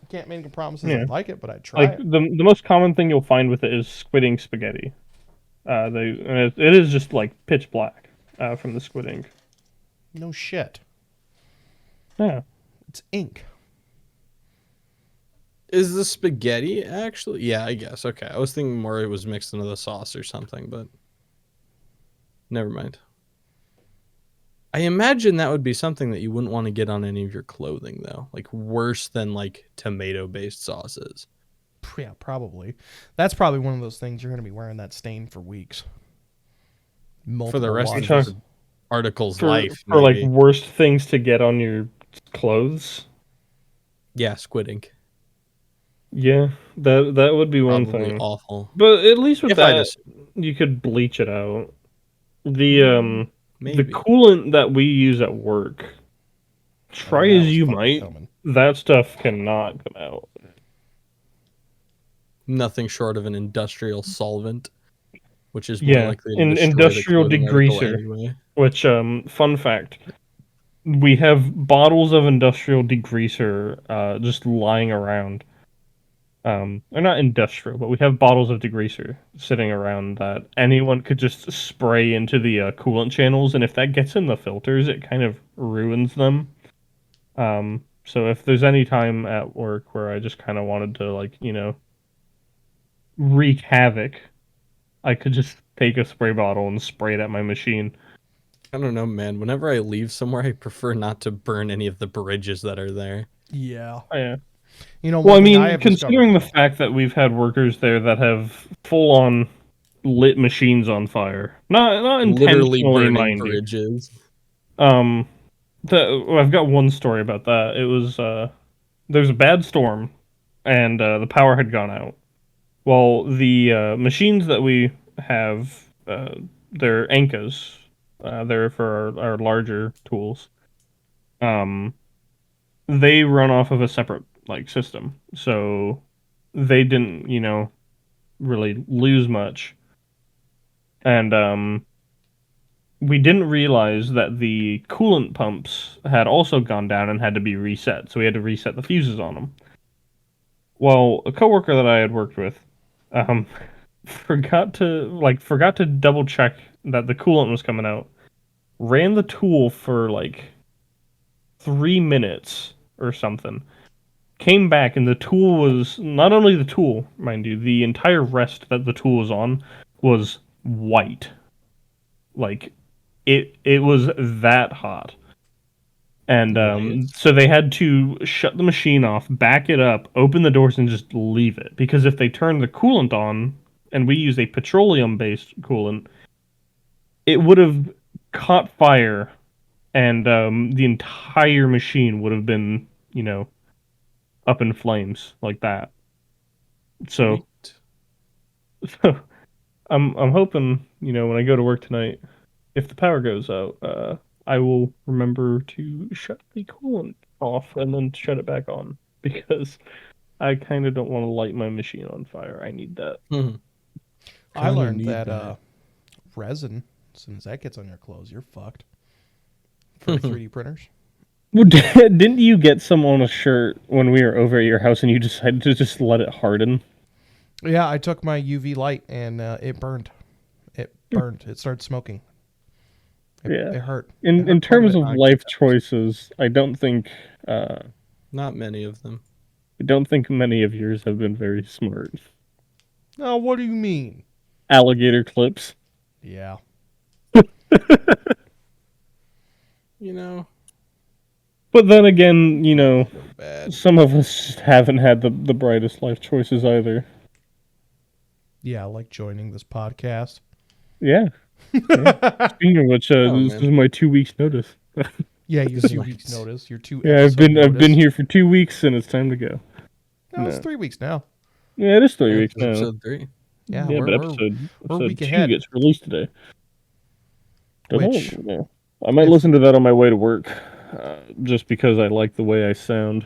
Can't make a promise Yeah. I'd like it, but I'd try Like it. the most common thing you'll find with it is squid ink spaghetti. It is just like pitch black from the squid ink. No shit. Yeah. It's ink. Is the spaghetti actually? Yeah, I guess. Okay. I was thinking more it was mixed into the sauce or something, but never mind. I imagine that would be something that you wouldn't want to get on any of your clothing, though. Like worse than like tomato-based sauces. Yeah, probably. That's probably one of those things you're going to be wearing that stain for weeks. For the rest washes. of the article's For life. like maybe. worst things to get on your clothes. Yeah, squid ink. Yeah, that would be one Probably thing. awful. But at least with If I that, just you could bleach it out. The maybe. coolant that we use at work, try That as was you fucking might, coming. that stuff cannot come out. Nothing short of an industrial solvent, which is Yeah, more likely to an destroy the industrial clothing article degreaser. anyway. Which, fun fact, we have bottles of industrial degreaser just lying around. They're not industrial, but we have bottles of degreaser sitting around that anyone could just spray into the coolant channels, and if that gets in the filters, it kind of ruins them. So if there's any time at work where I just kind of wanted to, wreak havoc, I could just take a spray bottle and spray it at my machine. I don't know, man. Whenever I leave somewhere, I prefer not to burn any of the bridges that are there. Yeah. Oh, yeah. You know, Well, I one thing mean, have considering the discovered- fact that we've had workers there that have full-on lit machines on fire, not Literally intentionally, burning mind you. bridges. I've got one story about that. It was there was a bad storm, and the power had gone out. Well, the machines that we have, they're Ankas. They're for our larger tools. They run off of a separate system, so they didn't really lose much. And we didn't realize that the coolant pumps had also gone down and had to be reset, so we had to reset the fuses on them. Well, a coworker that I had worked with, forgot to double check that the coolant was coming out. Ran the tool for like 3 minutes or something. Came back and the tool was not only the tool, mind you, the entire rest that the tool was on was white. Like it was that hot. And Nice. so they had to shut the machine off, back it up, open the doors, and just leave it. Because if they turned the coolant on, and we use a petroleum-based coolant, it would have caught fire, and the entire machine would have been, up in flames like that. So, so I'm hoping, when I go to work tonight, if the power goes out, I will remember to shut the coolant off and then shut it back on because I kind of don't want to light my machine on fire. I need that. Mhm. I Kinda learned need that that. resin, as soon as that gets on your clothes, you're fucked. For 3D printers. Well, didn't you get some on a shirt when we were over at your house and you decided to just let it harden? Yeah, I took my UV light and it burned. It burned. It started smoking. Yeah. It hurt. In It hurt quite a terms bit. of life choices, I don't think Not many of them. many of yours have been very smart. Oh, what do you mean? Alligator clips. Yeah. You know, But then again, bad. some of us just haven't had the brightest life choices either. Yeah, like joining this podcast. Yeah. Speaking of which, Oh, this man. is my 2 weeks notice. Yeah, you Nice. 2 weeks notice. Your 2 Yeah, I've been notice. here for 2 weeks and it's time to go. No, it's No. 3 weeks now. Yeah, it is 3 Yeah, weeks it's now. episode 3. Yeah, Yeah, we're, but we're episode a week 2 ahead. gets released today. Don't Which- know, yeah. I might if- listen to that on my way to work, just because I like the way I sound.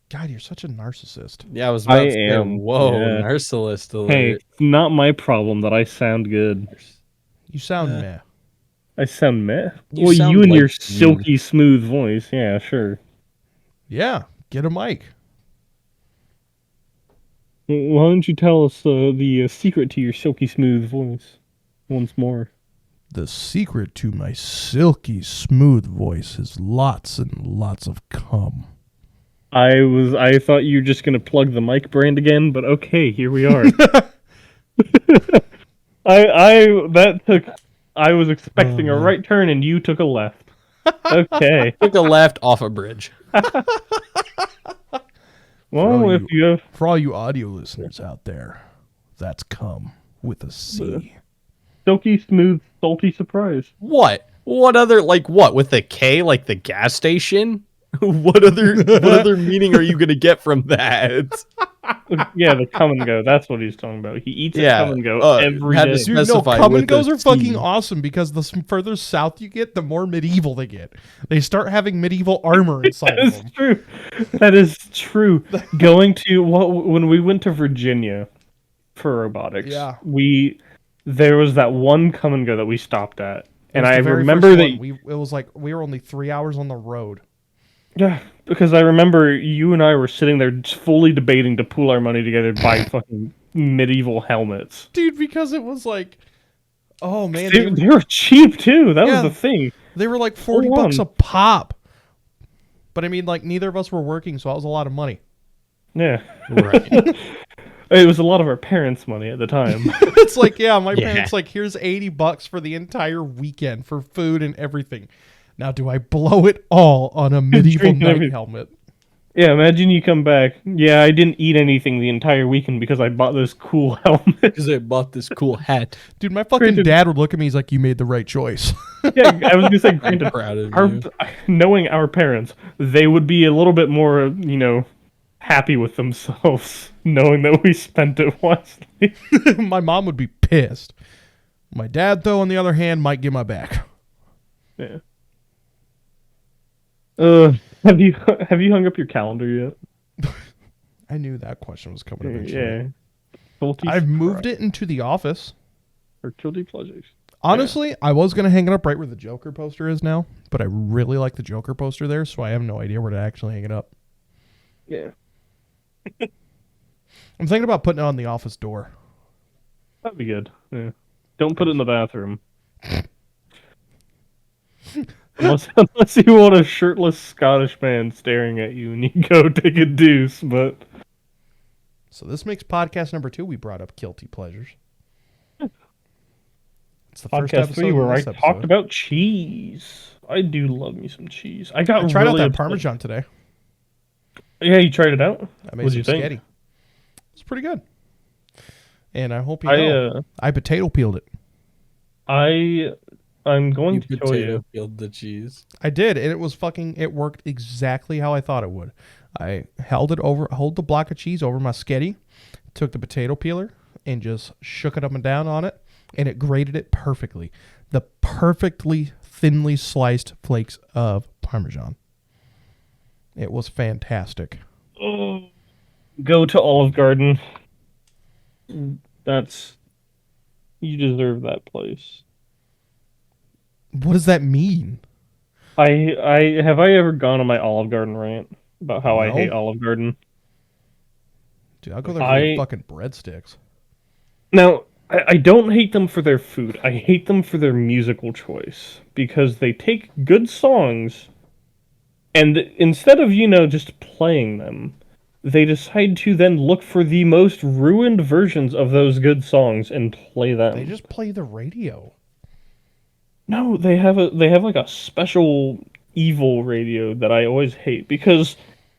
God, you're such a narcissist. Yeah, I was about I to say, am, whoa, yeah. narcissist alert. Hey, it's not my problem that I sound good. You sound Yeah. meh. I sound meh. You Well, sound you and like your you. silky smooth voice. Yeah, sure. Yeah, get a mic. Why don't you tell us the secret to your silky smooth voice once more? The secret to my silky smooth voice is lots and lots of cum. I thought you were just gonna plug the mic brand again, but okay, here we are. I was expecting a right turn and you took a left. Okay. Took a left off a bridge. Well, if you have For all you audio listeners out there, that's cum with a C. silky smooth salty surprise. What? What other, like what? With a K, like the gas station? what other meaning are you going to get from that? Yeah, the come and go. That's what he's talking about. He eats Yeah, a come and go every had to day. sp- Dude, no, Specify cum with and goes a are fucking T. awesome because the further south you get, the more medieval they get. They start having medieval armor inside That of is them. true. That is true. Going to when we went to Virginia for robotics, Yeah. there was that one come and go that we stopped at, It and was I the very remember first that. one. It was like we were only 3 hours on the road. Yeah, because I remember you and I were sitting there just fully debating to pool our money together to buy fucking medieval helmets. Dude, because it was like, oh man, They were cheap too. That Yeah. was the thing. they were like 40 Hold bucks on. a pop. But I mean, like, neither of us were working, so that was a lot of money. Yeah, Right. it was a lot of our parents' money at the time. It's like, yeah, my Yeah. parents like, here's $80 for the entire weekend for food and everything. Now, do I blow it all on a medieval Drink and knight everything. helmet? Yeah, imagine you come back. Yeah, I didn't eat anything the entire weekend because I bought this cool helmet. Because I bought this cool hat. Dude, my fucking Granted- dad would look at me. He's like, "You made the right choice." Yeah, I was gonna say, I'm granted, proud of you. knowing our parents, they would be a little bit more, happy with themselves, knowing that we spent it wisely. My mom would be pissed. My dad, though, on the other hand, might get my back. Yeah. Have you hung up your calendar yet? I knew that question was coming eventually. Yeah. Salty I've moved surprise. it into the office. For guilty pleasures. Honestly, I was going to hang it up right where the Joker poster is now, but I really like the Joker poster there, so I have no idea where to actually hang it up. Yeah. I'm thinking about putting it on the office door. That'd be good. Yeah. Don't put it in the bathroom. unless you want a shirtless Scottish man staring at you and you go take a deuce, but So this makes podcast number 2 we brought up guilty pleasures. It's the first podcast episode 3 where in I this talked episode. about cheese. I do love me some cheese. I I tried out really that upset. Parmesan today. Yeah, you tried it out? I made What'd some you think? spaghetti. It's pretty good. And I hope you I know, I potato peeled it. I'm going You to kill you. potato peeled the cheese. I did, and it worked exactly how I thought it would. I held the block of cheese over my sketty, took the potato peeler, and just shook it up and down on it, and it grated it perfectly. The perfectly thinly sliced flakes of Parmesan. It was fantastic. Oh, go to Olive Garden. You deserve that place. What does that mean? I have I ever gone on my Olive Garden rant about how I No. hate Olive Garden? Dude, I'll go there for their fucking breadsticks. Now, I don't hate them for their food. I hate them for their musical choice because they take good songs and instead of, just playing them, they decide to then look for the most ruined versions of those good songs and play them. They just play the radio. No, they have like a special evil radio that I always hate because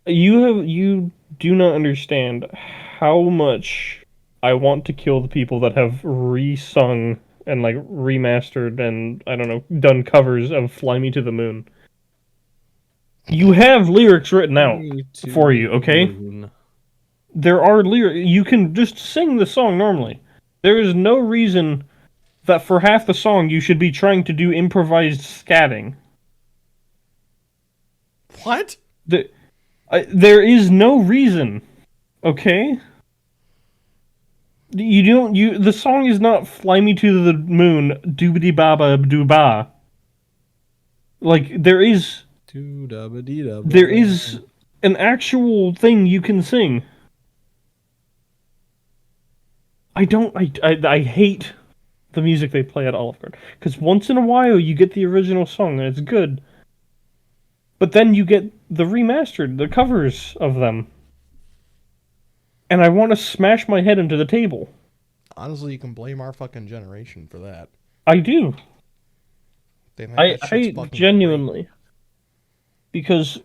you do not understand how much I want to kill the people that have re-sung and like remastered and I don't know done covers of "Fly Me to the Moon." You have lyrics written out for you, okay? There are lyrics. You can just sing the song normally. There is no reason that for half the song you should be trying to do improvised scatting. What? There is no reason, okay? The song is not "Fly Me to the Moon," doobity baba doo ba. Like, there is an actual thing you can sing. I hate the music they play at Olive Garden. Because once in a while you get the original song and it's good. But then you get the remastered, the covers of them. And I want to smash my head into the table. Honestly, you can blame our fucking generation for that. I do. I fucking genuinely. great. Because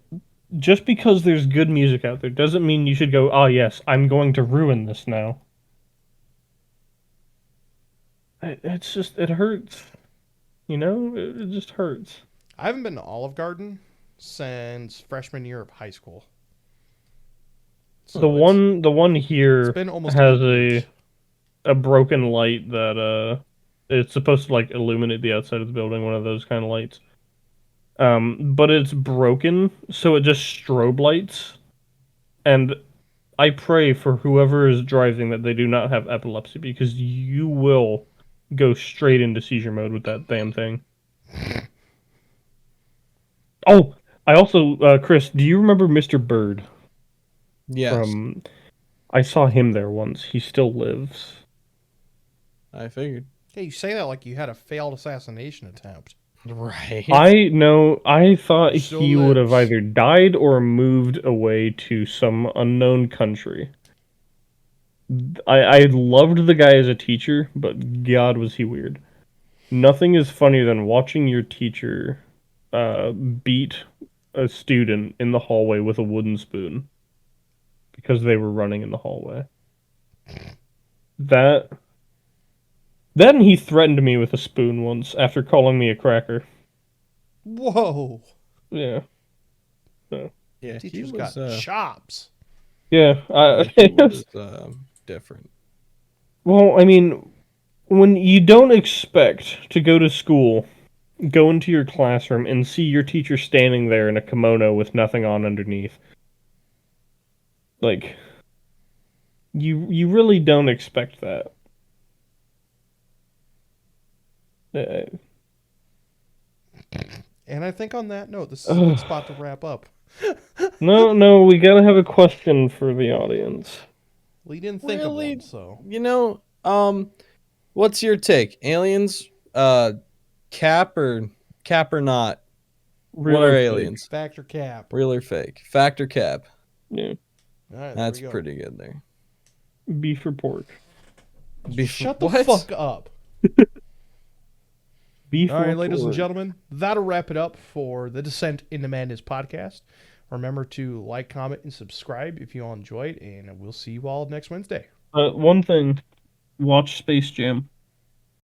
just because there's good music out there doesn't mean you should go, "Oh yes, I'm going to ruin this now." It's just, it hurts. It just hurts. I haven't been to Olive Garden since freshman year of high school. So The one here it's been almost has 8 years. a broken light that it's supposed to like illuminate the outside of the building, one of those kind of lights. But it's broken, so it just strobe lights. And I pray for whoever is driving that they do not have epilepsy because you will go straight into seizure mode with that damn thing. Oh, I also, Chris, do you remember Mr. Bird? Yes. I saw him there once. He still lives. I figured. Hey, you say that like you had a failed assassination attempt. Right. I thought Still he would have lives. either died or moved away to some unknown country. I loved the guy as a teacher, but God was he weird. Nothing is funnier than watching your teacher beat a student in the hallway with a wooden spoon because they were running in the hallway. Then he threatened me with a spoon once after calling me a cracker. Whoa. Yeah. Yeah, Teacher's got chops. Yeah. he was different. Well, I mean, when you don't expect to go to school, go into your classroom and see your teacher standing there in a kimono with nothing on underneath, like, you really don't expect that. And I think on that note, this is a good spot to wrap up. No, we gotta have a question for the audience. We didn't think of Really? one, so. What's your take? Aliens, cap or not? Real What are or fake? aliens? Fact or cap? Real or fake? Fact or cap? Yeah. All right, there That's we go. pretty good there. Beef or pork? Shut the What? fuck up. Beef All right, or ladies and pork? gentlemen, that'll wrap it up for the Descent into Madness podcast. Remember to like, comment, and subscribe if you all enjoyed, and we'll see you all next Wednesday. One thing, watch Space Jam.